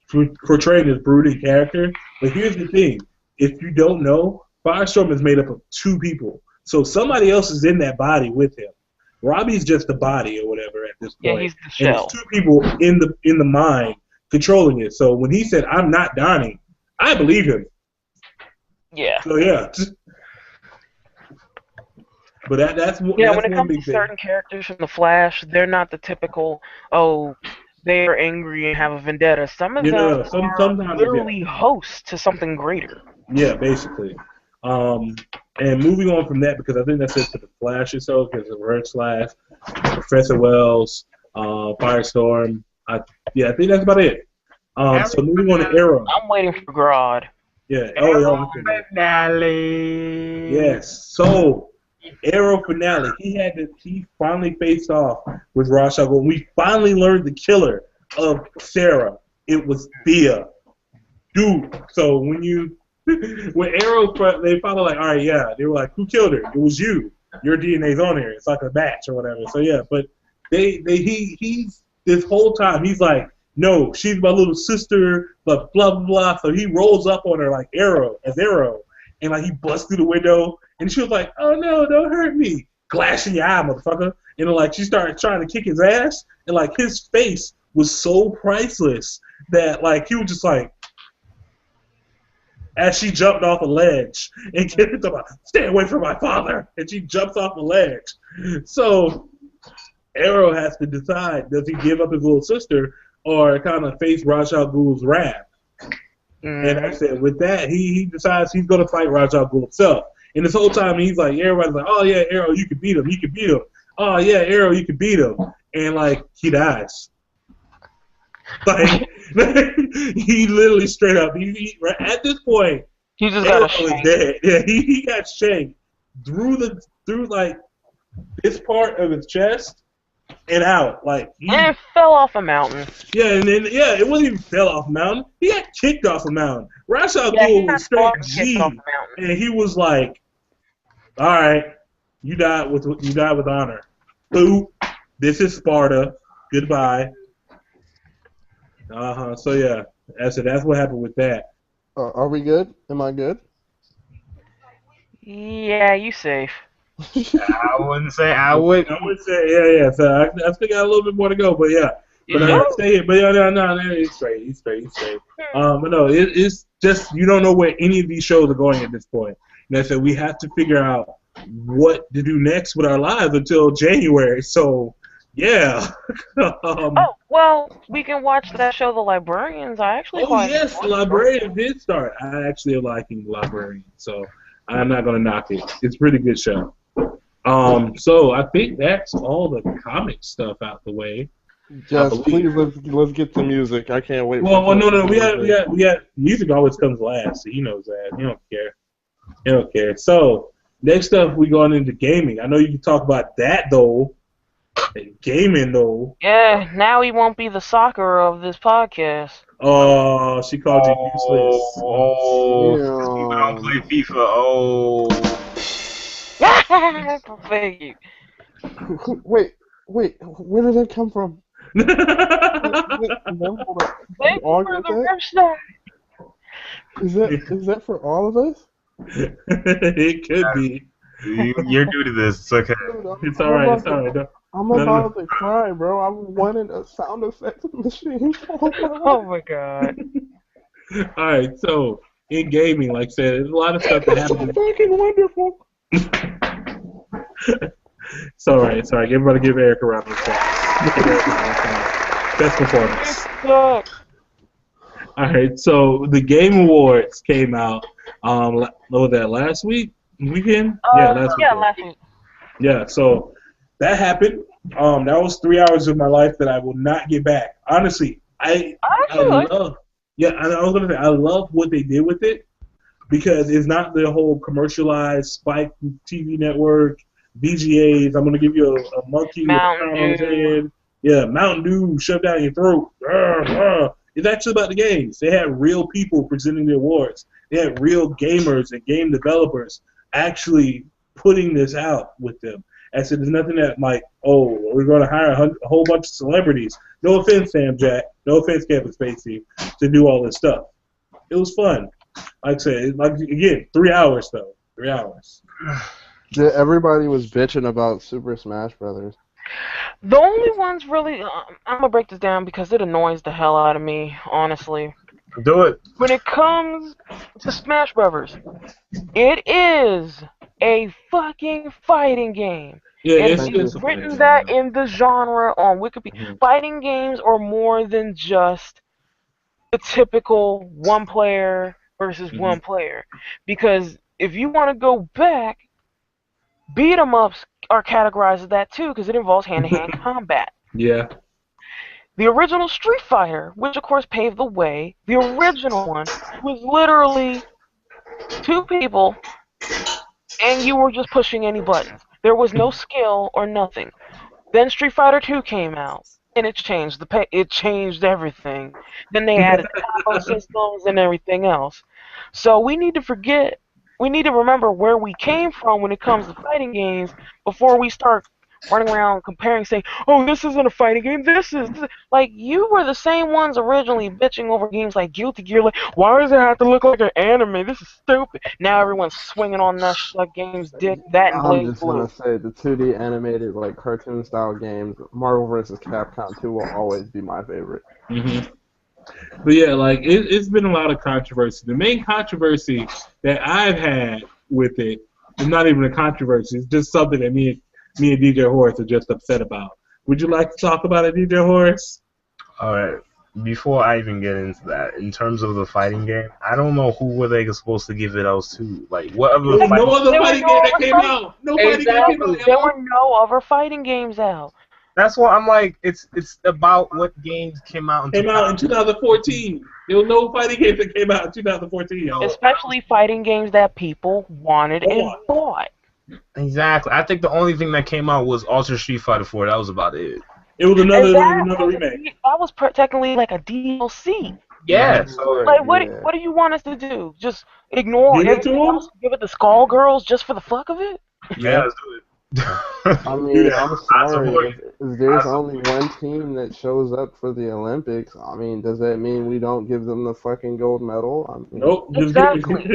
portraying this brooding character. But here's the thing: if you don't know, Firestorm is made up of 2 people. So somebody else is in that body with him. Robbie's just the body or whatever at this point. Yeah, he's the shell. And there's 2 people in the mind controlling it. So when he said, "I'm not Donnie," I believe him. Yeah. So yeah. But that's when it comes to certain characters from the Flash, they're not the typical they are angry and have a vendetta. Some of them are literally hosts to something greater. Yeah, basically. And moving on from that, because I think that's it for the Flash itself, because of Red Slash, Professor Wells, Firestorm. I think that's about it. So moving on to Arrow. I'm waiting for Grodd. Yeah. Arrow finale. Yes. So Arrow finale. He finally faced off with Ra's al Ghul. We finally learned the killer of Sarah. It was Thea. Dude. So when Arrow, they finally like, all right, yeah. They were like, who killed her? It was you. Your DNA's on here. It's like a match or whatever. So yeah, but he's this whole time he's like, no, she's my little sister, but blah blah blah. So he rolls up on her like Arrow, and like he busts through the window, and she was like, oh no, don't hurt me, glass in your eye, motherfucker. And like she started trying to kick his ass, and like his face was so priceless that like he was just like, as she jumped off a ledge and kept talking about, stay away from my father, and she jumps off a ledge. So Arrow has to decide, does he give up his little sister or kind of face Ra's al Ghul's wrath? And I said, with that, he decides he's going to fight Ra's al Ghul himself. And this whole time, he's like, everybody's like, oh yeah, Arrow, you can beat him, Oh yeah, Arrow, you can beat him. And like, he dies. Like, he literally straight up, at this point, he just Arrow got is dead. Yeah, he got shanked through like this part of his chest and out. Like and fell off a mountain. Yeah, and then it wasn't even fell off a mountain. He got kicked off a mountain. Ra's al Ghul was straight G, and he was like, "All right, you died with honor. Boop. This is Sparta. Goodbye." So yeah, that's what happened with that. Are we good? Am I good? Yeah, you safe. I wouldn't say. Yeah. So I still got a little bit more to go, but yeah. But stay here. But no, he's straight. But no, it's just you don't know where any of these shows are going at this point. And I said we have to figure out what to do next with our lives until January. So yeah. Well, we can watch that show, The Librarians. I actually. Oh yes, The Librarians did start. I actually am liking The Librarians, so I'm not gonna knock it. It's a pretty good show. So I think that's all the comic stuff out the way. Yes, please let's get to music. I can't wait. Well, no, we got music always comes last. So he knows that. He don't care. So next up, we going into gaming. I know you can talk about that though. Gaming though. Yeah, now he won't be the soccer of this podcast. Oh, she called you useless. Oh, people don't play FIFA. Oh. Thank you. Wait, where did that come from? Thank you for the website. Is that for all of us? It could be. You're new to this. It's okay. It's alright. I'm about to cry, bro. I'm wanting a sound effects machine. Oh my god. Alright, so in gaming, like I said, there's a lot of stuff that happens. Fucking wonderful. It's all right. It's all right. Everybody give Eric a round of applause. Give Eric a round of applause. Best performance. All right. So the Game Awards came out. What was that, last weekend? Yeah, last weekend. Last week. Yeah. So that happened. That was 3 hours of my life that I will not get back. Honestly, I love. Yeah, I was gonna say I love what they did with it because it's not the whole commercialized Spike TV network, VGAs. I'm gonna give you a monkey with a crown on his head. Yeah, Mountain Dew shoved down your throat. It's actually about the games. They had real people presenting the awards. They had real gamers and game developers actually putting this out with them. I said, there's nothing that like, oh, we're going to hire a whole bunch of celebrities. No offense, Sam Jack. No offense, Kevin Spacey, to do all this stuff. It was fun. Like I said, again, 3 hours though. 3 hours. Yeah, everybody was bitching about Super Smash Brothers. The only ones really, I'm gonna break this down because it annoys the hell out of me, honestly. Do it. When it comes to Smash Brothers, it is a fucking fighting game. Yeah, It's written that in the genre on Wikipedia. Mm-hmm. Fighting games are more than just the typical one player versus one player. Because if you want to go back, beat 'em ups are categorized as that too, because it involves hand-to-hand combat. Yeah. The original Street Fighter, which of course paved the way, the original one was literally two people, and you were just pushing any buttons. There was no skill or nothing. Then Street Fighter 2 came out, and it changed it changed everything. Then they added combo systems and everything else. So we need to remember where we came from when it comes to fighting games before we start running around comparing, saying, oh, this isn't a fighting game, this is. Like, you were the same ones originally bitching over games like Guilty Gear, like, why does it have to look like an anime? This is stupid. Now everyone's swinging on that game's dick, that and Blaze Blue. I'm just going to say, the 2D animated, like, cartoon-style games, Marvel vs. Capcom 2 will always be my favorite. Mm-hmm. But yeah, like, it's been a lot of controversy. The main controversy that I've had with it is not even a controversy. It's just something that me and DJ Horus are just upset about. Would you like to talk about it, DJ Horus? All right. Before I even get into that, in terms of the fighting game, I don't know who were they supposed to give it else to. Like, what other no other fighting game that came out. No fighting game came out. There were no other fighting games out. That's why I'm like, it's about what games came out in 2014. There were no fighting games that came out in 2014, y'all. Especially fighting games that people wanted and bought. Exactly. I think the only thing that came out was Ultra Street Fighter 4. That was about it. It was another remake. That was technically like a DLC. Yeah. Like, what do you want us to do? Just ignore everything else? Give it to Skullgirls just for the fuck of it? Yeah, let's do it. I mean, I'm sorry. If there's only one team that shows up for the Olympics, I mean, does that mean we don't give them the fucking gold medal? I mean, nope. Exactly.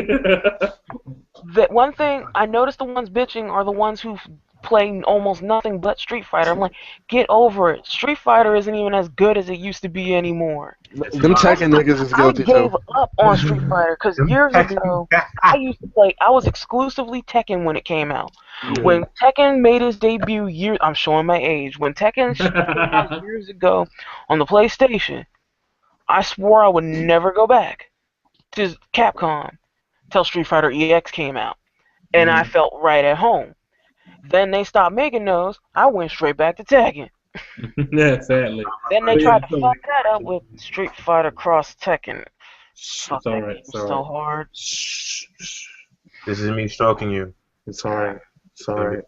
That one thing I noticed, the ones bitching are the ones who play almost nothing but Street Fighter. I'm like, get over it. Street Fighter isn't even as good as it used to be anymore. Them Tekken niggas is guilty too. I gave up on Street Fighter because years ago I used to play. I was exclusively Tekken when it came out. Yeah. When Tekken made his debut I'm showing my age. When Tekken came out years ago on the PlayStation, I swore I would never go back to Capcom till Street Fighter EX came out, and I felt right at home. Then they stopped making those. I went straight back to Tekken. Yeah, sadly. Then they tried to fuck that up with Street Fighter Cross Tekken. It's alright. So hard. This is me stroking you. It's alright. It's alright.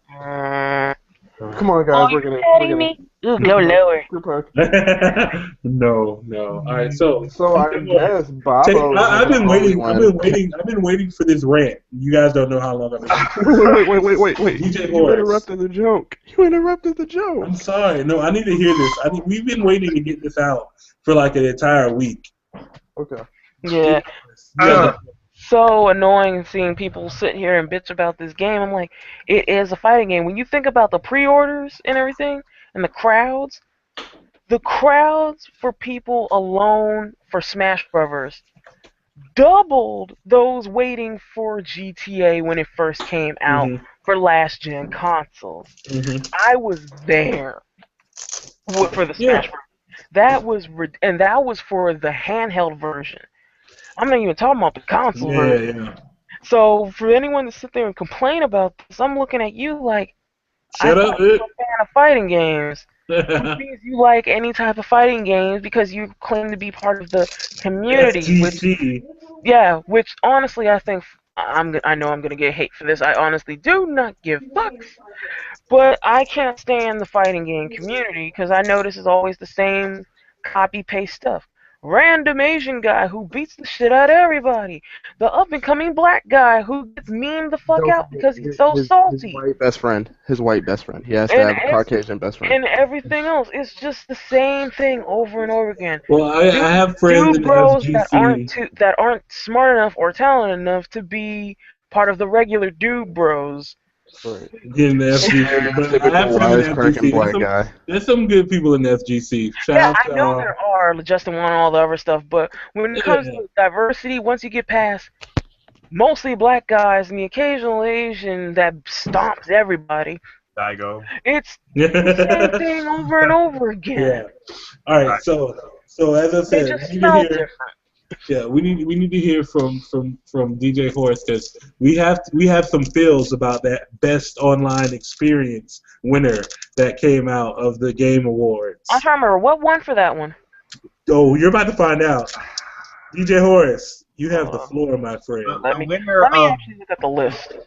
Come on, guys. We're gonna me? Ooh, go lower. No. All right, so I guess Bobo. I've been waiting for this rant. You guys don't know how long I've been wait. DJ you interrupted the joke. I'm sorry. No, I need to hear this. We've been waiting to get this out for like an entire week. Okay. Yeah. So annoying seeing people sit here and bitch about this game. I'm like, it is a fighting game. When you think about the pre-orders and everything, and the crowds for people alone for Smash Brothers doubled those waiting for GTA when it first came out for last gen consoles. I was there for the Smash version. That was for the handheld version. I'm not even talking about the console version. So for anyone to sit there and complain about this, I'm looking at you like, Shut up, you're a fan of fighting games. Which means you like any type of fighting games because you claim to be part of the community. Which honestly I think I know I'm gonna get hate for this. I honestly do not give fucks. But I can't stand the fighting game community because I know this is always the same copy-paste stuff. Random Asian guy who beats the shit out of everybody. The up-and-coming black guy who gets memed the fuck out because he's so salty. His white best friend. He has to have a Caucasian best friend. And everything else. It's just the same thing over and over again. Well, I have friends in bros FGC that aren't smart enough or talented enough to be part of the regular dude bros. Getting the FGC, but I have friends in FGC. There's some good people in the FGC. I know there are, Justin One and all the other stuff, but when it comes to diversity, once you get past mostly black guys and the occasional Asian that stomps everybody, it's the same thing over and over again. Yeah. All right. So as I said, it just felt different. Yeah, we need to hear from DJ Horus because we have some feels about that best online experience winner that came out of the Game Awards. I'm trying to remember what won for that one. Oh, you're about to find out. DJ Horus, you have the floor, my friend. Let me actually look at the list.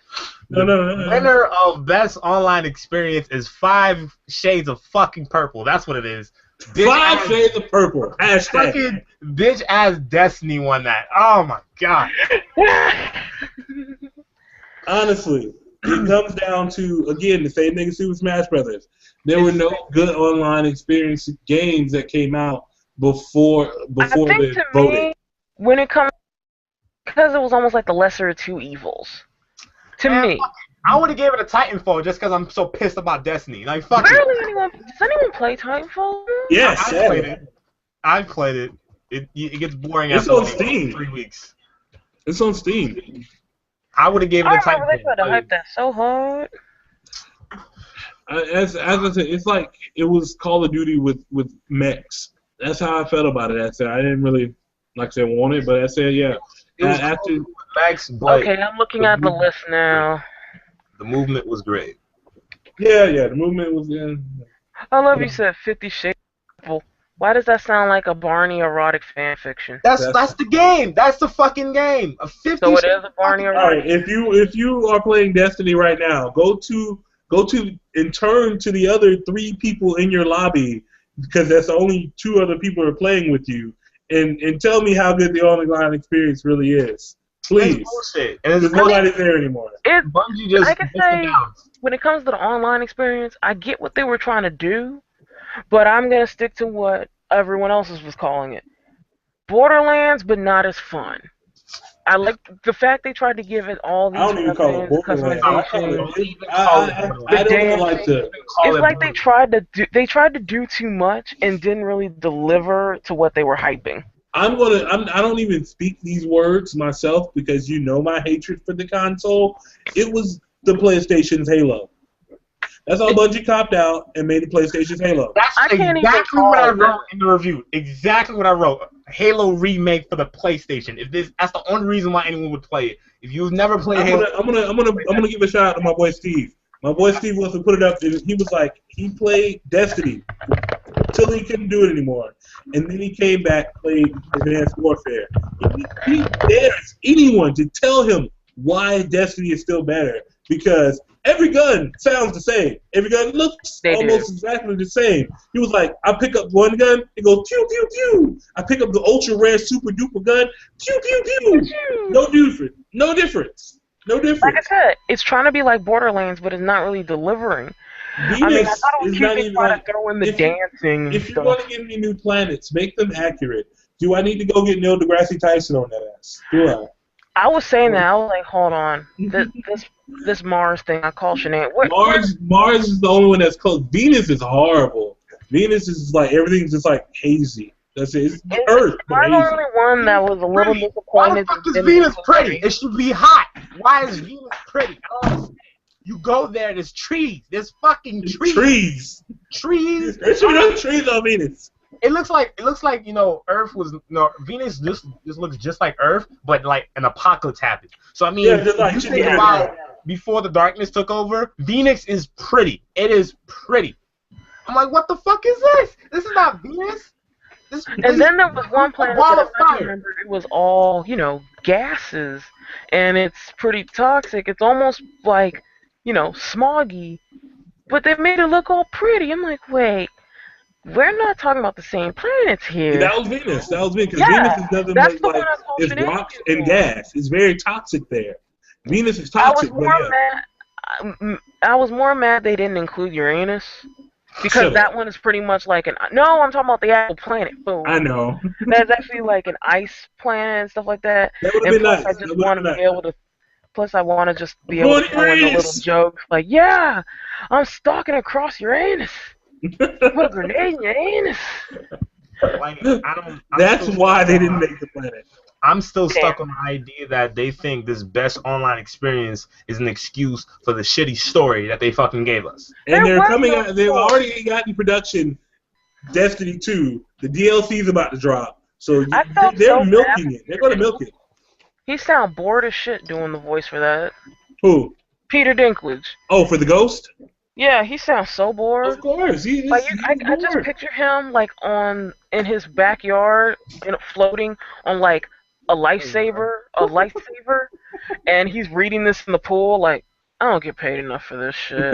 No. Winner of best online experience is 5 Shades of fucking Purple. That's what it is. 5 Shades of Purple. Hashtag. Fucking bitch ass Destiny won that. Oh my god. Honestly, it comes down to, again, the same thing as Super Smash Brothers. There were no good online experience games that came out before I think the voting. Me, when it comes, because it was almost like the lesser of two evils. To me. I would have gave it a Titanfall just because I'm so pissed about Destiny. Like, fuck it. Does anyone play Titanfall? Yes, I've played it. It gets boring after like 3 weeks. It's on Steam. I would have gave it a Titanfall. They tried to hype that so hard. As I said, it's like it was Call of Duty with mechs. That's how I felt about it. I said I didn't really, like I said, want it, but I said yeah. After Max, okay, I'm looking at the list now. The movement was great. Yeah, the movement was. Yeah. I love you said 50 Shades of Purple. Why does that sound like a Barney erotic fan fiction? That's the game. That's the fucking game. So it is a Barney erotic. All right, if you are playing Destiny right now, go to and turn to the other 3 people in your lobby because that's the only 2 other people are playing with you, and tell me how good the online experience really is. Please. It's bullshit. There's nobody there anymore. Bungie just I can say, when it comes to the online experience, I get what they were trying to do, but I'm going to stick to what everyone else was calling it. Borderlands, but not as fun. I like the fact they tried to give it all these I don't even call it Borderlands. I don't even like to. It's like they tried to do too much and didn't really deliver to what they were hyping. I don't even speak these words myself because you know my hatred for the console. It was the PlayStation's Halo. That's all Bungie copped out and made the PlayStation's Halo. That's exactly what I wrote in the review. Exactly what I wrote. Halo remake for the PlayStation. That's the only reason why anyone would play it. If you've never played Halo, I'm gonna give a shout out to my boy Steve. My boy Steve wants to put it up. He was like, he played Destiny until he couldn't do it anymore, and then he came back, played Advanced Warfare. He dares anyone to tell him why Destiny is still better because every gun sounds the same. Every gun looks almost exactly the same. He was like, I pick up one gun, it goes pew pew pew. I pick up the ultra rare super duper gun, pew pew pew. No difference. Like I said, it's trying to be like Borderlands, but it's not really delivering. Venus I don't think they try to throw in the dancing. If you want to get any new planets, make them accurate. Do I need to go get Neil deGrasse Tyson on that ass? Do I? I was saying that. I was like, hold on. This Mars thing, I call shenanigans. Mars is the only one that's close. Venus is horrible. Venus is like, everything's just like hazy. That's it. It's Earth. I'm the only one that was a little Why the disappointed. fuck is Venus pretty? It should be hot. Why is Venus pretty? I don't understand. You go there, there's trees. There's fucking trees. Trees. There should be no trees on Venus. It looks like Earth was Venus just looks just like Earth, but like an apocalypse happened. So I mean, just like you think about before the darkness took over, Venus is pretty. It is pretty. I'm like, what the fuck is this? This is not Venus. And then there was one planet that I remember it was all, gases, and it's pretty toxic. It's almost like, smoggy, but they made it look all pretty. I'm like, wait, we're not talking about the same planets here. That was Venus. Because Venus is nothing but like it's rocks and gas. It's very toxic there. Venus is toxic. I was more mad they didn't include Uranus. Because that one is pretty much like I'm talking about the actual planet. Boom. I know. That's actually like an ice planet and stuff like that. That would have been nice. I just want to be able to. Plus, I want to just be able to throw in the little jokes like, "Yeah, I'm stalking across Uranus. Put a grenade in Uranus." That's why they didn't make the planet. I'm still stuck on the idea that they think this best online experience is an excuse for the shitty story that they fucking gave us. And they're coming out. They've already got in production Destiny 2. The DLC is about to drop, so they're milking it. They're going to milk it. He sound bored as shit doing the voice for that. Who? Peter Dinklage. Oh, for the Ghost? Yeah, he sounds so bored. Of course, I just picture him like in his backyard, floating on like a lightsaber, and he's reading this in the pool. Like, I don't get paid enough for this shit.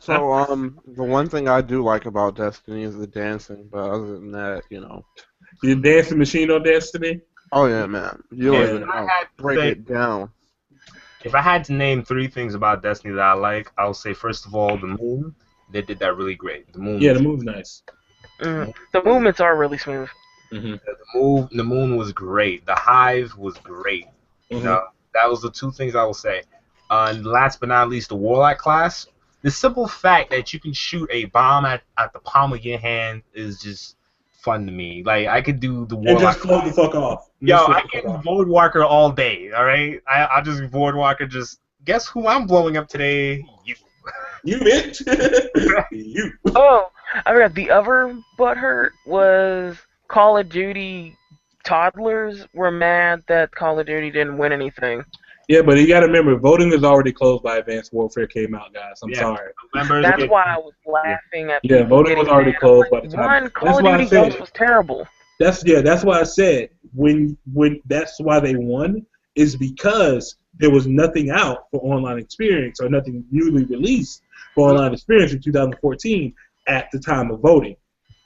So, the one thing I do like about Destiny is the dancing, but other than that, You dancing machine on Destiny? Oh yeah, man. You don't even know. Break it down. If I had to name 3 things about Destiny that I like, I'll say first of all the moon. They did that really great. The moon. Yeah, the moon's nice. The movements are really smooth. Mm-hmm. The moon was great. The hive was great. Mm-hmm. That was the 2 things I will say. And last but not least, the warlock class. The simple fact that you can shoot a bomb at the palm of your hand is just fun to me. Like, I could do the warlock. And just float the fuck off. I can Voidwalker all day. All right, I just Voidwalker. Just guess who I'm blowing up today? You. You bitch. You. Oh, I forgot. The other butthurt was Call of Duty. Toddlers were mad that Call of Duty didn't win anything. Yeah, but you got to remember, voting is already closed by Advanced Warfare came out, guys. I'm sorry. That's why I was laughing at. Yeah, voting was already closed by the time. Call of Duty Ghost was terrible. That's why I said when that's why they won is because there was nothing out for online experience or nothing newly released for online experience in 2014 at the time of voting.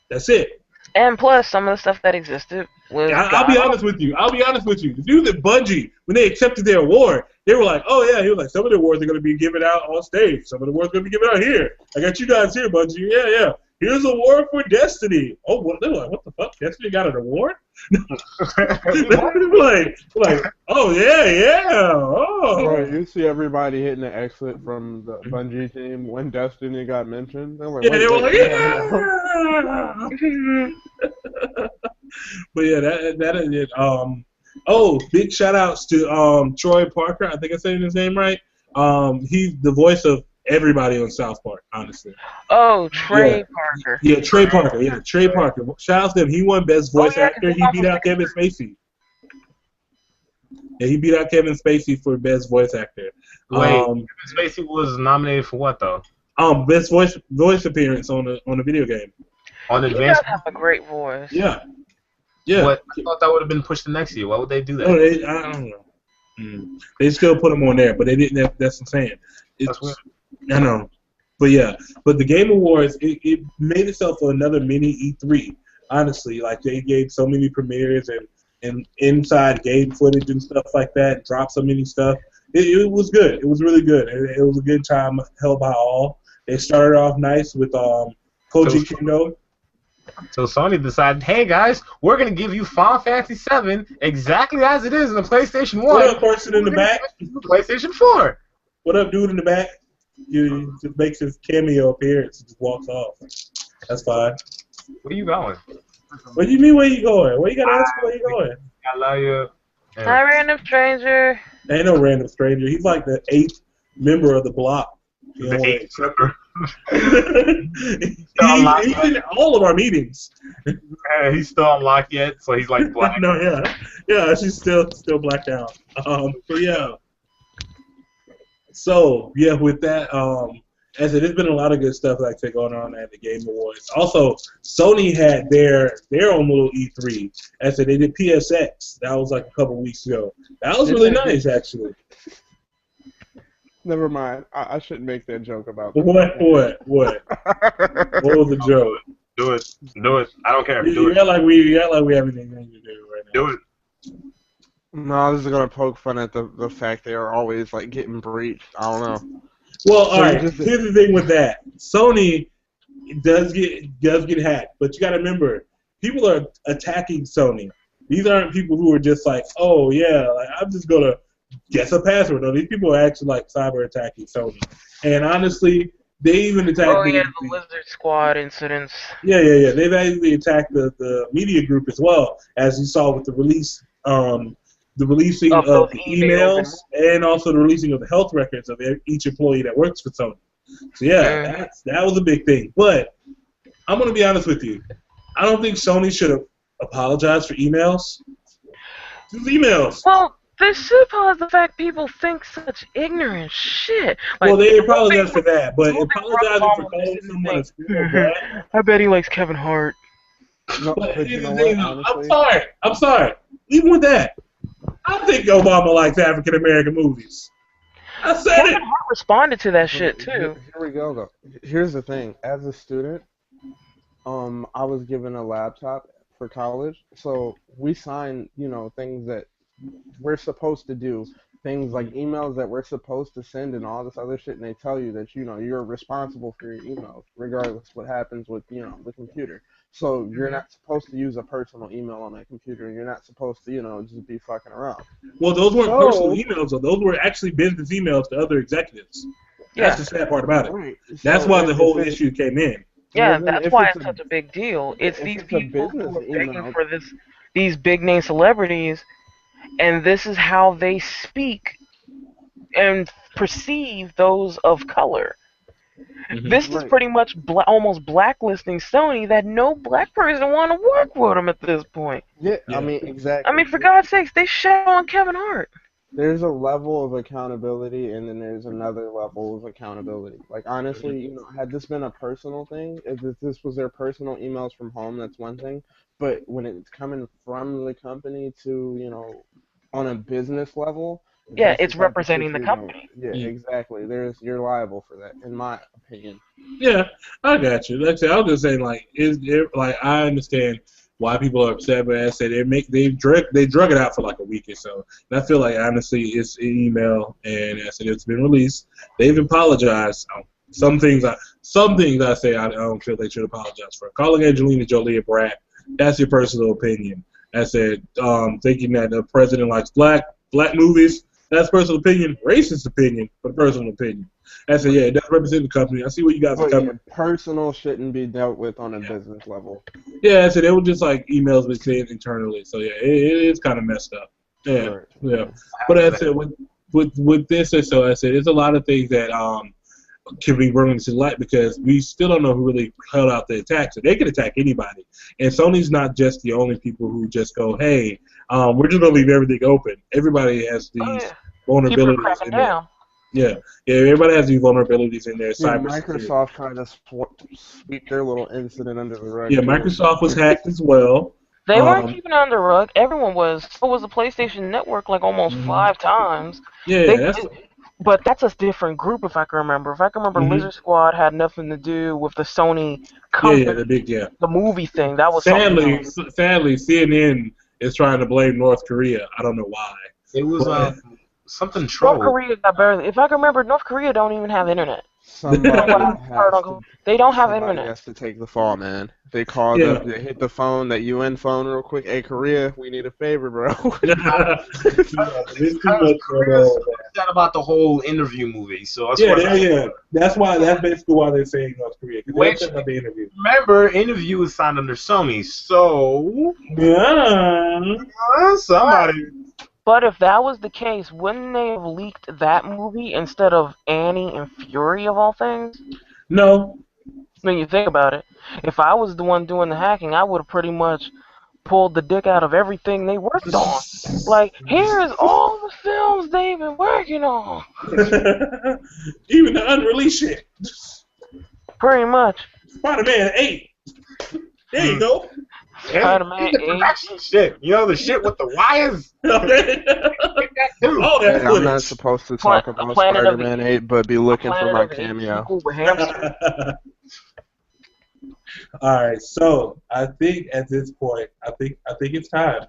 That's it. And plus, some of the stuff that existed was. I'll be honest with you. The dude at Bungie, when they accepted their award, they were like, "Oh yeah," he was like, "Some of the awards are going to be given out on stage. Some of the awards are going to be given out here. I got you guys here, Bungie. Yeah. Here's an award for Destiny." Oh, what? They're like, "What the fuck? Destiny got an award?" like, "Oh yeah. Oh." Right, you see everybody hitting the exit from the Bungie team when Destiny got mentioned. They were like, "Yeah." But yeah, that is it. Big shout outs to Troy Parker. I think I said his name right. He's the voice of everybody on South Park, honestly. Oh, Trey Parker. Yeah, Trey Parker. Yeah, Trey Parker. Shout out to him. He won Best Voice Actor. He beat out Kevin Spacey. Yeah, he beat out Kevin Spacey for Best Voice Actor. Wait, Kevin Spacey was nominated for what though? Best voice appearance on a video game. On the He advanced. does have a great voice. Yeah. What? I thought that would have been pushed to next year. Why would they do that? I don't know. They still put him on there, but they didn't. That's what I'm saying. That's weird. I know. But yeah, the Game Awards, it made itself another mini E3. Honestly, like they gave so many premieres and inside game footage and stuff like that. Dropped so many stuff. It was good. It was really good. It was a good time held by all. They started off nice with Koji Kondo. So Sony decided, hey guys, we're gonna give you Final Fantasy VII exactly as it is in the PlayStation 1. What up, person in the back? PlayStation 4. What up, dude in the back? He just makes his cameo appearance and just walks off. That's fine. Where you going? What do you mean? Where you going? Where you gotta ask where you going? I love you. Hi, random stranger. Ain't no random stranger. He's like the 8th member of the block. You The know, 8th member. he's in all of our meetings. He's still unlocked yet, so he's like black. No, yeah, she's still blacked out. But yeah. So yeah, with that, as I said, there's been a lot of good stuff like that going on at the Game Awards. Also, Sony had their own little E3. As I said, they did PSX. That was like a couple weeks ago. That was really nice, actually. Never mind. I shouldn't make that joke about What? What was the joke? Do it. I don't care. Do You it. act like we have anything to do right now. Do it. No, this is gonna poke fun at the fact they are always like getting breached. I don't know. Well, all right. Here's the thing with that. Sony does get hacked, but you got to remember, people are attacking Sony. These aren't people who are just like, oh yeah, like, I'm just gonna guess a password. No, these people are actually like cyber attacking Sony. And honestly, they even attacked. Oh yeah, the Lizard Squad incidents. Yeah. They've actually attacked the media group as well, as you saw with the release. The releasing of the emails and also the releasing of the health records of each employee that works for Sony. So yeah, that was a big thing. But I'm going to be honest with you. I don't think Sony should have apologized for emails. These emails. Well, they should apologize for the fact people think such ignorant shit. Like, well, they apologize for that, but apologizing for calling someone a school brat. I bet he likes Kevin Hart. No, But but you know thing, what, I'm sorry. Even with that, I think Obama likes African American movies. I said Kevin it. Hart responded to that shit too. Here we go though. Here's the thing. As a student, I was given a laptop for college, so we signed, things that we're supposed to do, things like emails that we're supposed to send and all this other shit, and they tell you that you're responsible for your emails, regardless what happens with the computer. So you're not supposed to use a personal email on that computer. You're not supposed to, just be fucking around. Well, those weren't personal emails, though. Those were actually business emails to other executives. That's the sad part about it. Right. That's why the whole issue came in. Yeah, Well, that's why it's such a big deal. It's these people who are begging for these big name celebrities, and this is how they speak and perceive those of color. Mm-hmm. This is pretty much almost blacklisting Sony that no black person want to work with them at this point. Yeah, I mean, exactly. I mean, for God's sakes, they shit on Kevin Hart. There's a level of accountability, and then there's another level of accountability. Like, honestly, had this been a personal thing, if this was their personal emails from home, that's one thing. But when it's coming from the company to, on a business level, yeah, it's representing the company. Yeah, exactly. You're liable for that, in my opinion. Yeah, I got you. Like I said, I was just saying, I understand why people are upset, but as I said, they drug it out for like a week or so. And I feel like honestly, it's an email, and as I said, it's been released. They've apologized. Some things I say I don't feel they should apologize for. Calling Angelina Jolie a brat, that's your personal opinion. I said, thinking that the president likes black movies. That's personal opinion, racist opinion, but personal opinion. I said, yeah, it does represent the company. I see what you guys are covering. Personal shouldn't be dealt with on a business level. Yeah, I said, it was just like emails between internally. So, yeah, it is kind of messed up. Yeah, right. Yeah. But I said, with this, so I said, there's a lot of things that can be brought into light because we still don't know who really held out the attack. So they can attack anybody. And Sony's not just the only people who just go, hey, we're just going to leave everything open. Everybody has these vulnerabilities in there. Yeah, everybody has these vulnerabilities in their cybersecurity. Microsoft tried to sweep their little incident under the rug. Yeah, Microsoft was hacked as well. They weren't keeping it under the rug. Everyone was. So was the PlayStation Network like almost 5 times. Yeah, but that's a different group if I can remember. If I can remember, Lizard Squad had nothing to do with the Sony company. The movie thing. That was sadly, CNN is trying to blame North Korea. I don't know why. It was something troll. North Korea got barely. If I can remember, North Korea don't even have internet. They don't have internet. Has to take the fall, man. They called up, they hit the phone, that UN phone, real quick. Hey, Korea, we need a favor, bro. that about the whole interview movie. So that's That's basically why they're saying North Korea. Which, about the interview. Remember, interview is signed under Sony, so yeah, somebody. But if that was the case, wouldn't they have leaked that movie instead of Annie and Fury of all things? No. When you think about it, if I was the one doing the hacking, I would have pretty much pulled the dick out of everything they worked on. Like, here's all the films they've been working on. Even the unreleased shit. Pretty much. Spider-Man 8. There you go. Spider-Man 8. Production shit. You know the shit with the wires? I'm not supposed to talk about Spider-Man 8, but be looking for my cameo. Alright, so I think at this point, I think it's time.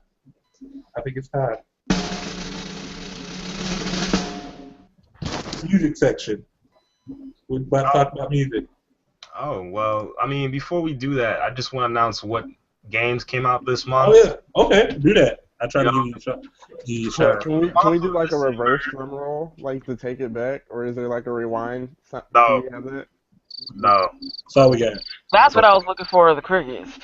Music section. We're about to talk about music. Oh, well, I mean, before we do that, I just want to announce what games came out this month. Oh, yeah. Okay, do that. I try to give you a shot. Can we do like a reverse drum roll, like to take it back, or is there like a rewind? No. Can we have that? No. That's all we got. That's what I was looking for, the crickets.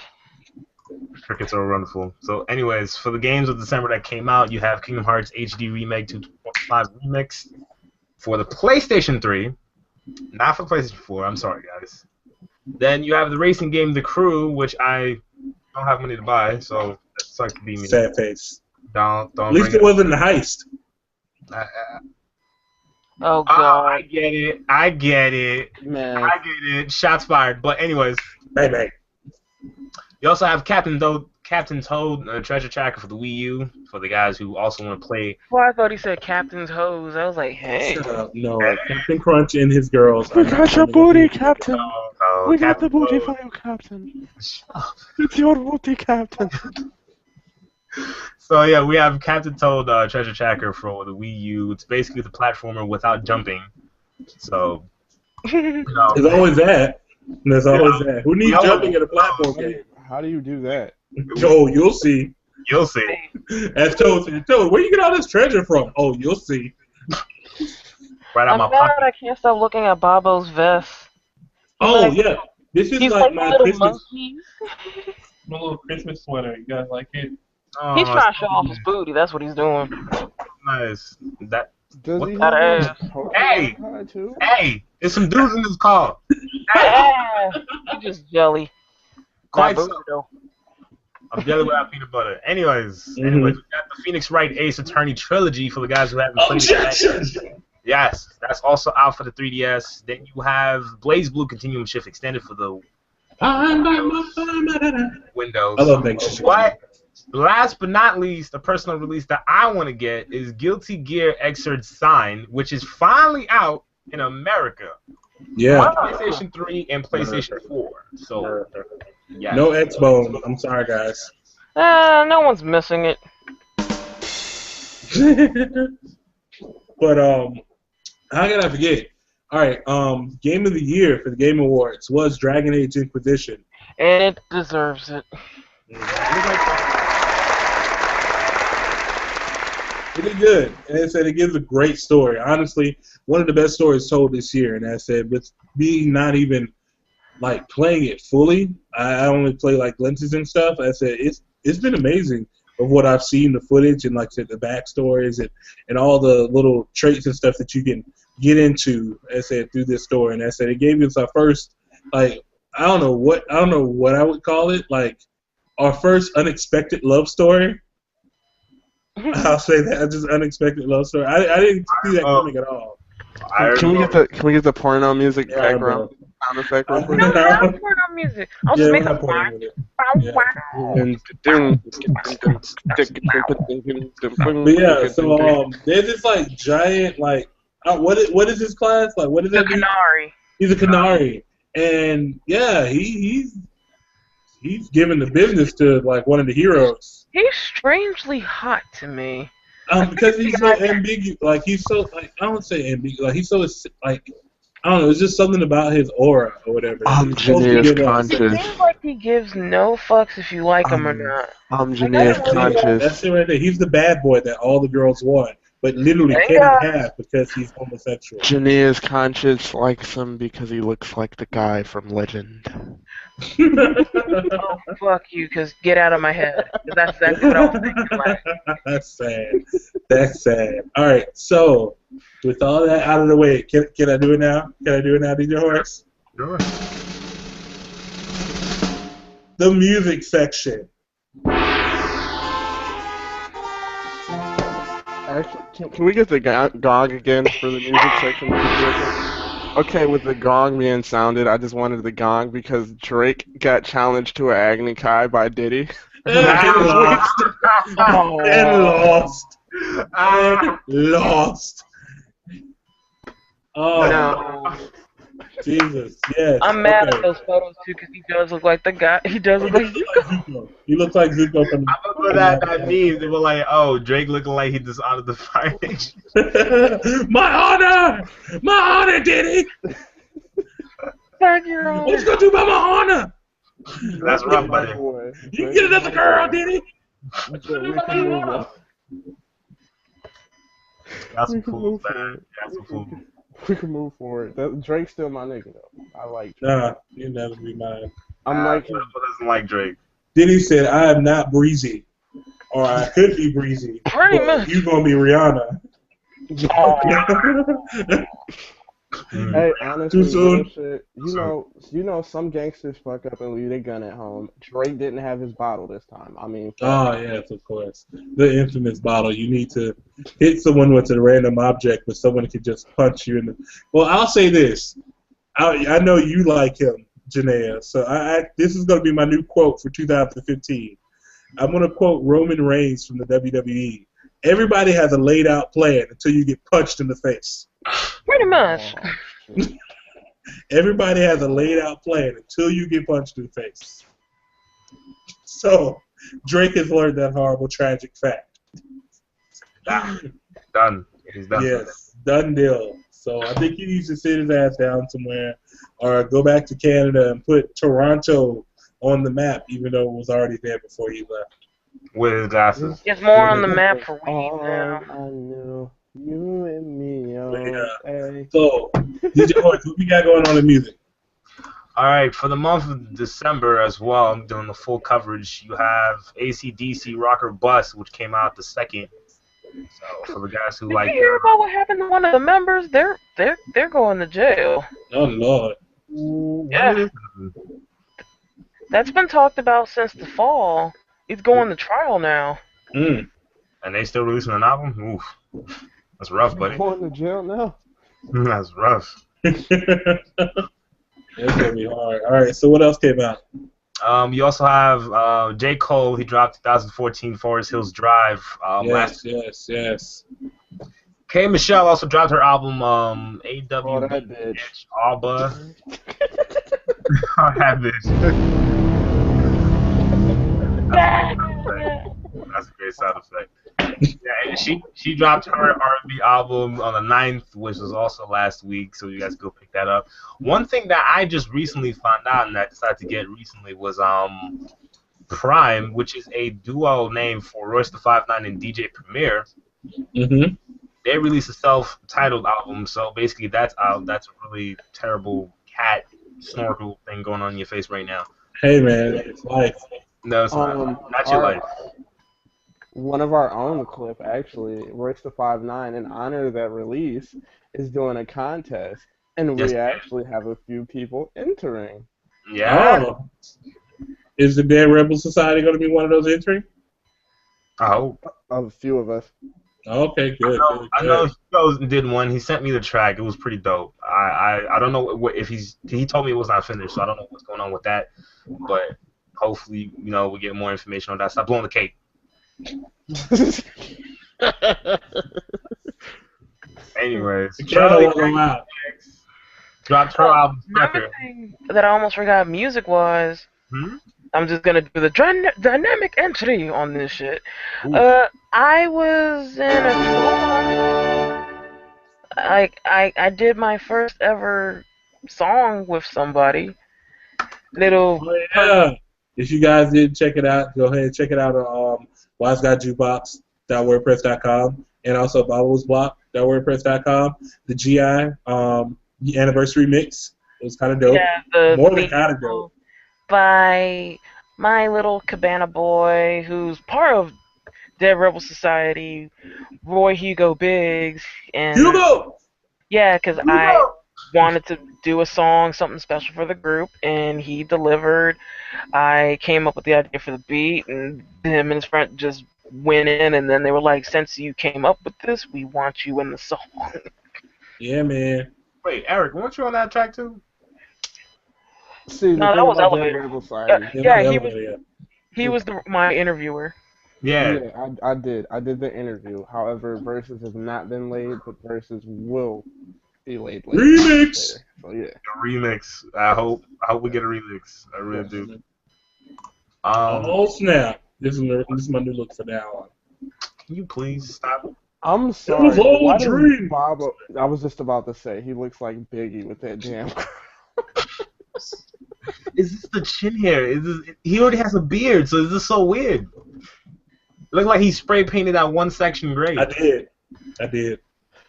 Crickets are wonderful. So, anyways, for the games of December that came out, you have Kingdom Hearts HD Remake 2.5 Remix for the PlayStation 3, not for PlayStation 4. I'm sorry, guys. Then you have the racing game The Crew, which I don't have money to buy, so that sucks to be me. Sad face. Don't At least it wasn't a heist. Oh, God. I get it. Man. I get it. Shots fired. But anyways. Bang, bang. You also have Captain Toad Treasure Tracker for the Wii U, for the guys who also want to play. Well, I thought he said Captain's Hose. I was like, hey. No, Captain Crunch and his girls. We got your booty, Captain. No, We got Captain the booty Toad. for you, Captain. It's your booty, Captain. So yeah, we have Captain Toad Treasure Tracker for the Wii U. It's basically the platformer without jumping. So, There's always that. There's always that. Who needs jumping in a platform game? How do you do that? Oh, you'll see. You'll see. As Toad said, Toad, where you get all this treasure from? Oh, you'll see. Right out I'm my glad pocket. I can't stop looking at Bobo's vest. Oh, yeah. This is He's like like my little Christmas, monkeys. my little Christmas sweater. You guys like it? Oh, He's trying to show off his booty. That's what he's doing. nice. That. Does What he the- have That a Pokemon Hey! card too? Hey, there's some dudes in this call. Yeah, you just jelly. Quite My so. booty, though. I'm jelly without peanut butter. Anyways, we got the Phoenix Wright Ace Attorney trilogy for the guys who haven't played it. Yes, that's also out for the 3DS. Then you have Blaze Blue Continuum Shift Extended for the Windows. I love that shit. But last but not least, a personal release that I want to get is Guilty Gear Xrd Sign, which is finally out in America. Yeah. On PlayStation 3 and PlayStation 4. So, yeah. No X-Bone. I'm sorry, guys. No one's missing it. But how can I forget? All right, Game of the Year for the Game Awards was Dragon Age Inquisition. And it deserves it. Really good. And I said it gives a great story. Honestly, one of the best stories told this year. And I said, with me not even like playing it fully, I only play like glimpses and stuff. I said it's been amazing of what I've seen, the footage and like I said, the backstories and all the little traits and stuff that you can get into. I said through this story, and I said it gave us our first like I don't know what I would call it, like our first unexpected love story. I'll say that, just unexpected love story. I didn't see that coming at all. Can we get the porno music background sound effect real quick? No, not porno music. I'll just make a porno with it. But yeah, so there's this like giant like what is his class like? What is The that? Canary. He's a canary, and yeah, he's giving the business to like one of the heroes. He's strangely hot to me. Because he's so ambiguous. Like he's so like I don't say ambiguous. Like he's so like I don't know. It's just something about his aura or whatever. I'm Janae's conscious. It seems like he gives no fucks if you like him or not. I'm Janae's conscious. That's it right there. He's the bad boy that all the girls want. but literally cannot have because he's homosexual. Janae's conscience likes him because he looks like the guy from Legend. Oh, fuck you, because get out of my head. 'Cause that's exactly what I was thinking. Like, That's sad. That's sad. All right, so with all that out of the way, can I do it now? Can I do it now, DJ Horus? Sure. The music section. Actually, can we get the gong again for the music section? Okay, with the gong being sounded, I just wanted the gong because Drake got challenged to an Agni Kai by Diddy. And lost. And lost. And lost. Oh, no. Jesus, yes. I'm mad at those photos too, because he does look like the guy. He does look like Zuko. He looks like Zuko from. I remember that meme. They were like, "Oh, Drake looking like he dishonored the Fire Nation." My honor, Diddy. What you gonna do about my honor? That's rough, buddy. You can get another girl, Diddy. That's some fools, man. That's some fools. We can move forward. Drake's still my nigga though. I like Drake. Nah, you never be mine. I'm like who doesn't like Drake? Diddy said, "I am not breezy, or I could be breezy. Pretty much. You gonna be Rihanna." Hey, honestly, Too soon? shit, you know, some gangsters fuck up and leave their gun at home. Drake didn't have his bottle this time. I mean, Oh yes, of course. The infamous bottle. You need to hit someone with a random object, but someone can just punch you in the. Well, I'll say this. I know you like him, Janaea. So this is going to be my new quote for 2015. I'm going to quote Roman Reigns from the WWE. Everybody has a laid out plan until you get punched in the face. Pretty much. Everybody has a laid out plan until you get punched in the face. So, Drake has learned that horrible, tragic fact. Done. He's done. Yes, done deal. So, I think he needs to sit his ass down somewhere or go back to Canada and put Toronto on the map, even though it was already there before he left. With his glasses. It's more on the map for weed now. I knew you and me. Yeah. So, DJ Horus, what we got going on in music? All right, for the month of December as well, I'm doing the full coverage. You have AC/DC Rocker Bus, which came out the 2nd. So for the guys who Did like, you hear about what happened to one of the members? They're going to jail. Oh Lord. Yeah. That's been talked about since the fall. He's going to trial now. Mm. and they still releasing an album. Oof, that's rough, buddy. Going to jail now. That's rough. It's gonna be hard. All right. So what else came out? You also have J. Cole. He dropped 2014 Forest Hills Drive. Yes. K. Michelle also dropped her album AW Oh, that bitch. Alba. Oh, that bitch. That's a great sound effect. Yeah, and she dropped her R&B album on the 9th, which was also last week, so you guys go pick that up. One thing that I just recently found out and I decided to get recently was Prime, which is a duo name for Royce the 5'9" and DJ Premier. Mm-hmm. They released a self-titled album, so basically that's out. That's a really terrible cat snorkel thing going on in your face right now. Hey man, it's life. No, it's not your life. One of our own clip, actually, Royce the 5'9", in honor of that release, is doing a contest, and we actually have a few people entering. Yeah. Oh. Is the Dead Rebel Society going to be one of those entering? I hope. A few of us. Okay, good. I know he did one. He sent me the track. It was pretty dope. I don't know if he told me it was not finished, so I don't know what's going on with that. But hopefully, we get more information on that. Stop blowing the cake. Anyways, Charlie dropped her album. Another thing that I almost forgot music-wise, I'm just going to do the dynamic entry on this shit. I was in a tour. I did my first ever song with somebody. If you guys didn't check it out, go ahead and check it out on wiseguyjukebox.wordpress.com. and also bobblesblock.wordpress.com. The GI anniversary mix. It was kind of dope. Yeah, More than kind of dope. By my little Cabana boy, who's part of Dead Rebel Society, Roy Hugo Biggs, and Hugo! yeah, because I wanted to do a song, something special for the group, and he delivered. I came up with the idea for the beat, and him and his friend just went in, and then they were like, "Since you came up with this, we want you in the song." Yeah, man. Wait, Eric, weren't you on that track too? See, No, that was Elevator. He was my interviewer. Yeah. I did the interview. However, verses have not been laid, but verses will be laid later. Remix. So yeah. A remix. I hope we get a remix. I really do. Oh snap! This is my new look for now on. Can you please stop? I'm sorry. It was all Why a dream. Bob, I was just about to say he looks like Biggie with that damn. Is this the chin hair? He already has a beard, so this is so weird. It looks like he spray painted that one section gray. I did.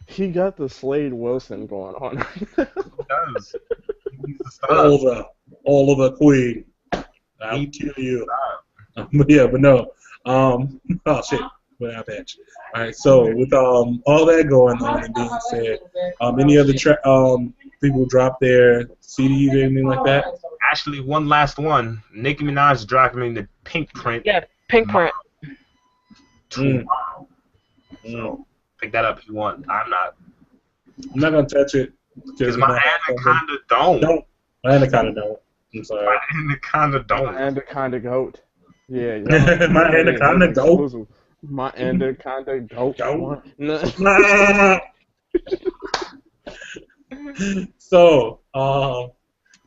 He got the Slade Wilson going on. He does. He needs to stop. Oliver Queen. I'll kill you. Yeah, but no. Oh shit. Without that. All right. So with all that going on and being said, any other people drop their CDs or anything like that? Actually, one last one. Nicki Minaj dropping the Pink Print. Yeah, Pink Print. So pick that up if you want. I'm not gonna touch it because my anaconda don't. My anaconda don't. I'm sorry. My anaconda don't. My anaconda goat. Yeah. My anaconda goat. My anaconda goat. So,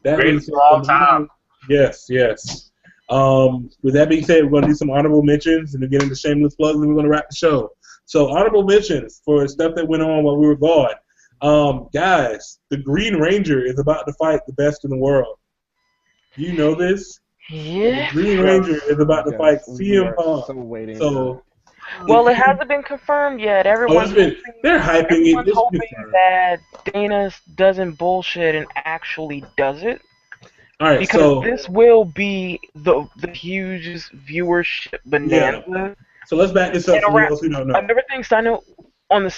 that greatest of all time. Yes. With that being said, we're going to do some honorable mentions and then get into shameless plugs, and we're going to wrap the show. So, honorable mentions for stuff that went on while we were gone. Guys, the Green Ranger is about to fight the best in the world. Do you know this? Yeah. The Green Ranger is about to fight CM Punk. Well, it hasn't been confirmed yet. They're hyping it. It's hoping that Dana doesn't bullshit and actually does it. All right, because this will be the hugest viewership bonanza. Yeah. So let's back this up for those who don't know. Another thing I know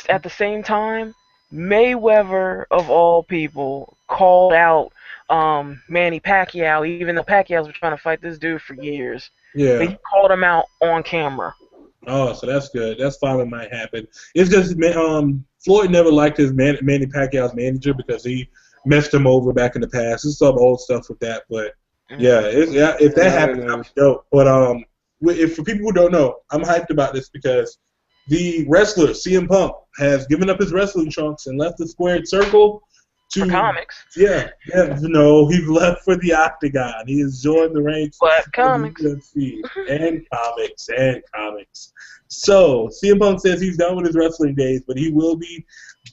at the same time, Mayweather of all people called out Manny Pacquiao, even though Pacquiao's been trying to fight this dude for years. Yeah. But he called him out on camera. Oh, so that's good. That's finally might happen. It's just Floyd never liked his Manny Pacquiao's manager because he messed him over back in the past. There's some old stuff with that, but if that happens, that'd be dope. But for people who don't know, I'm hyped about this because the wrestler CM Punk has given up his wrestling trunks and left the squared circle for comics. Yeah. No, he's left for the Octagon. He has joined the ranks of comics and comics. So CM Punk says he's done with his wrestling days, but he will be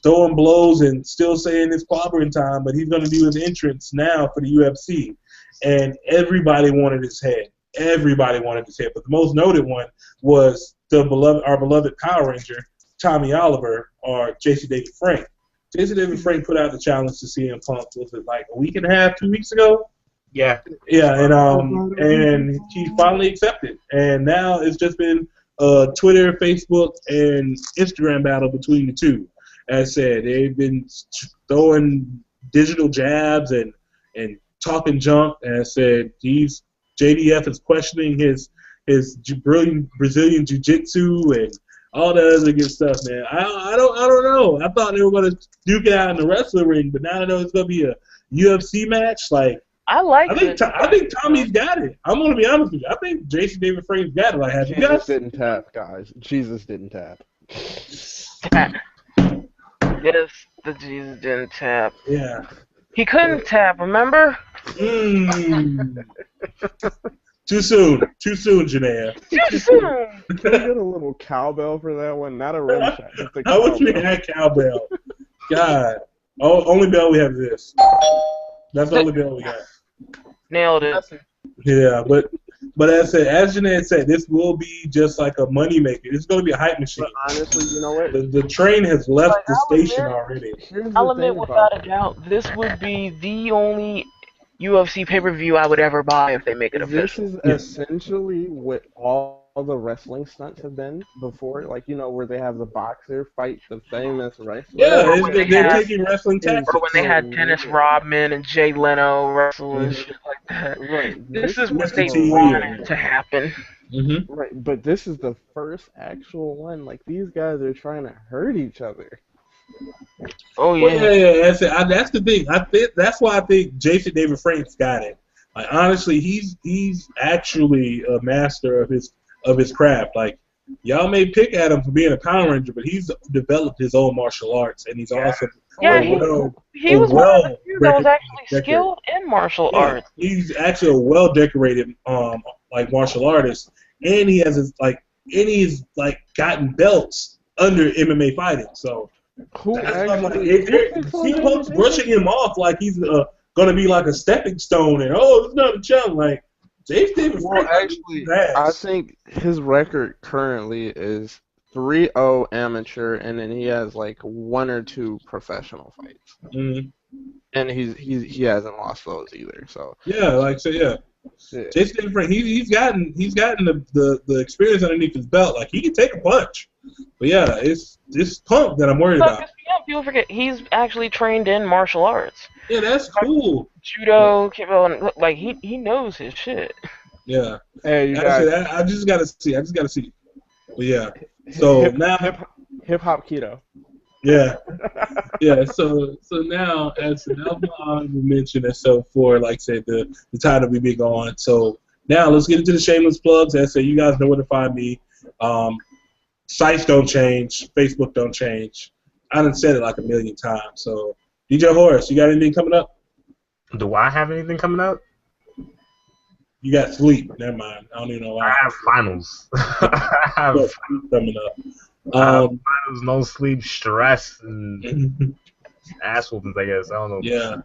throwing blows and still saying it's clobbering time. But he's going to do his entrance now for the UFC, and everybody wanted his head. But the most noted one was our beloved Power Ranger, Tommy Oliver, or J.C. David Frank. J.C. David Frank put out the challenge to CM Punk, was it like a week and a half, 2 weeks ago? Yeah, and he finally accepted. And now it's just been a Twitter, Facebook, and Instagram battle between the two. As I said, they've been throwing digital jabs and talking junk. And I said, JDF is questioning his brilliant Brazilian jiu-jitsu and all that other good stuff, man. I don't know. I thought they were going to duke it out in the wrestling ring, but now I know it's going to be a UFC match. Like, I think Tommy's got it. I'm going to be honest with you. I think J.C. David Frank's got it. Like, have you guys? Jesus didn't tap, guys. Jesus didn't tap. Yes, the Jesus didn't tap. Yeah. He couldn't tap, remember? Too soon, Janaea. Too soon. Can we get a little cowbell for that one? Not a rim shot. I wish we had cowbell. God. Only bell we have is this. That's the only bell we got. Nailed it. Yeah, but But as Jeanette said, this will be just like a moneymaker. It's going to be a hype machine. But honestly, you know what? The train has left the station already. I'll admit without a doubt, this would be the only UFC pay-per-view I would ever buy if they make it official. This is essentially what all the wrestling stunts have been before, like, you know, where they have the boxer fight the famous wrestler. Yeah, they're taking wrestling tactics. Or when they had Dennis Rodman and Jay Leno wrestle and shit like that. Right. This is what they wanted to happen. Mm-hmm. Right, but this is the first actual one. Like, these guys are trying to hurt each other. Oh yeah, well, yeah. That's the thing. That's why I think Jason David Frank's got it. Like, honestly, he's actually a master of his craft. Like, y'all may pick at him for being a Power Ranger, but he's developed his own martial arts, and he's also he was one of the few that was actually skilled in martial arts. He's actually a well decorated like martial artist, and he's gotten belts under MMA fighting. So CM brushing him off like he's gonna be like a stepping stone, and it's not a challenge. Like, well, actually, I think his record currently is 3-0 amateur, and then he has like 1 or 2 professional fights. Mm-hmm. And he hasn't lost those either. So Jason Frank, he's gotten the experience underneath his belt. Like, he can take a punch. But yeah, it's this Punk that I'm worried about. People forget he's actually trained in martial arts. Yeah, that's cool. Judo, kickball, like he knows his shit. Yeah. Hey, I just gotta see. But yeah. So now hip hop keto. Yeah. Yeah. So now, as an honorable mention, and so for, like I said, the title we big on. So now let's get into the shameless plugs. As I say, you guys know where to find me. Sites don't change. Facebook don't change. I done said it like a million times. So DJ Horus, you got anything coming up? Do I have anything coming up? You got sleep. Never mind. I don't even know why. I have finals. I have coming up. Finals, no sleep, stress, and ass whoopings, I guess. I don't know. Yeah.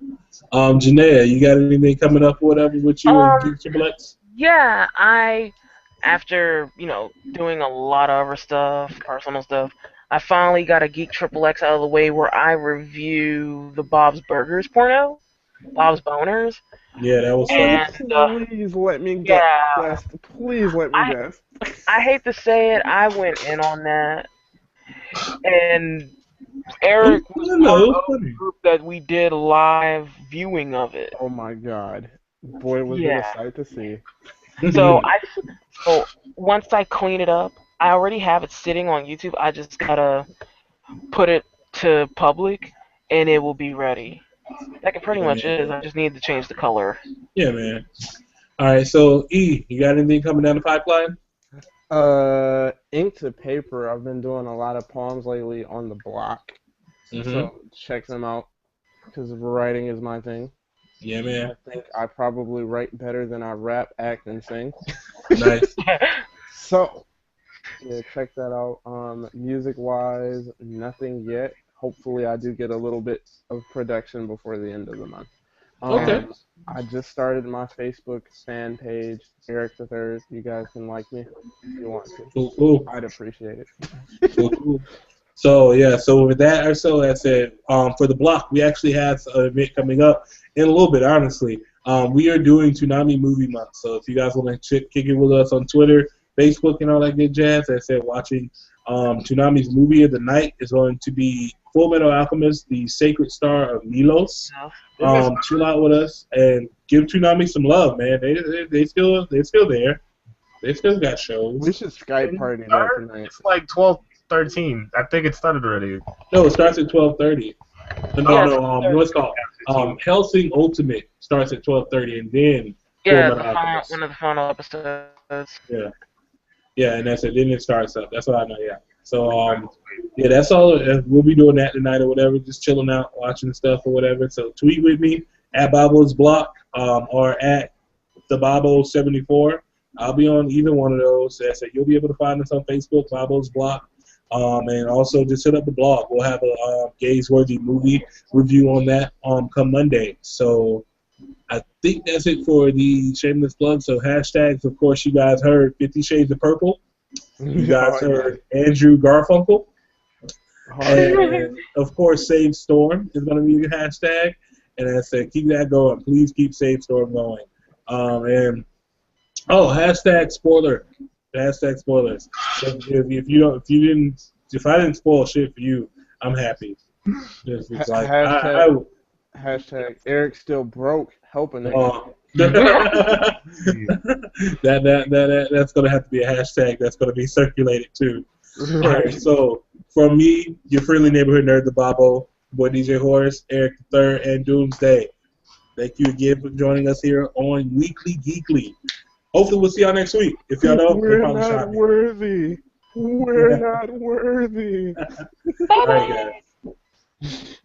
Janaea, you got anything coming up or whatever with you and Geek Triple X? Yeah, after, doing a lot of other stuff, personal stuff, I finally got a Geek Triple X out of the way where I review the Bob's Burgers porno, Bob's Boners. Yeah, that was fun. Please let me guess. Please let me guess. I hate to say it, I went in on that. And Eric was part of the group that we did live viewing of it. Oh my god. Boy, was it a sight to see. So once I clean it up, I already have it sitting on YouTube. I just gotta put it to public, and it will be ready. That pretty much is. I just need to change the color. Yeah, man. All right, so E, you got anything coming down the pipeline? Ink to paper. I've been doing a lot of poems lately on the block. Mm-hmm. So check them out, because writing is my thing. Yeah, man. I think I probably write better than I rap, act, and sing. Nice. So, yeah, check that out. Music-wise, nothing yet. Hopefully, I do get a little bit of production before the end of the month. Okay. I just started my Facebook fan page, Eric the Third. You guys can like me if you want to. Cool. I'd appreciate it. Cool. So with that, as I said, for the block, we actually have an event coming up in a little bit. Honestly, we are doing Toonami Movie Month. So if you guys want to kick it with us on Twitter, Facebook, and all that good jazz, as I said, watching Toonami's movie of the night is going to be Full Metal Alchemist: The Sacred Star of Milos. Chill out with us and give Toonami some love, man. They're still there. They still got shows. We should Skype party that tonight. It's like 12:13. I think it started already. No, it starts at 12:30. No. What's called Hellsing Ultimate starts at 12:30, and then one of the final episodes. Yeah, and that's it. Then it starts up. That's what I know. Yeah. So that's all. We'll be doing that tonight or whatever. Just chilling out, watching stuff or whatever. So tweet with me at Bobo's Block or at the Bobo74. I'll be on either one of those. So you'll be able to find us on Facebook, Bobo's Block. And also just hit up the blog. We'll have a gaze-worthy movie review on that come Monday. So I think that's it for the shameless plug. So hashtags, of course, you guys heard 50 Shades of Purple. You guys heard Andrew Garfunkel. And, of course, Save Storm is going to be the hashtag. And I said, keep that going. Please keep Save Storm going. Hashtag spoiler. Hashtag spoilers. If I didn't spoil shit for you, I'm happy. It's like, hashtag Eric's still broke, helping it. That's gonna have to be a hashtag that's gonna be circulated too. All right, so from me, your friendly neighborhood nerd, the Bobo, boy DJ Horus, Eric III, and Doomsday. Thank you again for joining us here on Weekly Geekly. Hopefully, we'll see y'all next week. If y'all don't, we're not worthy. We're not worthy. All right, guys.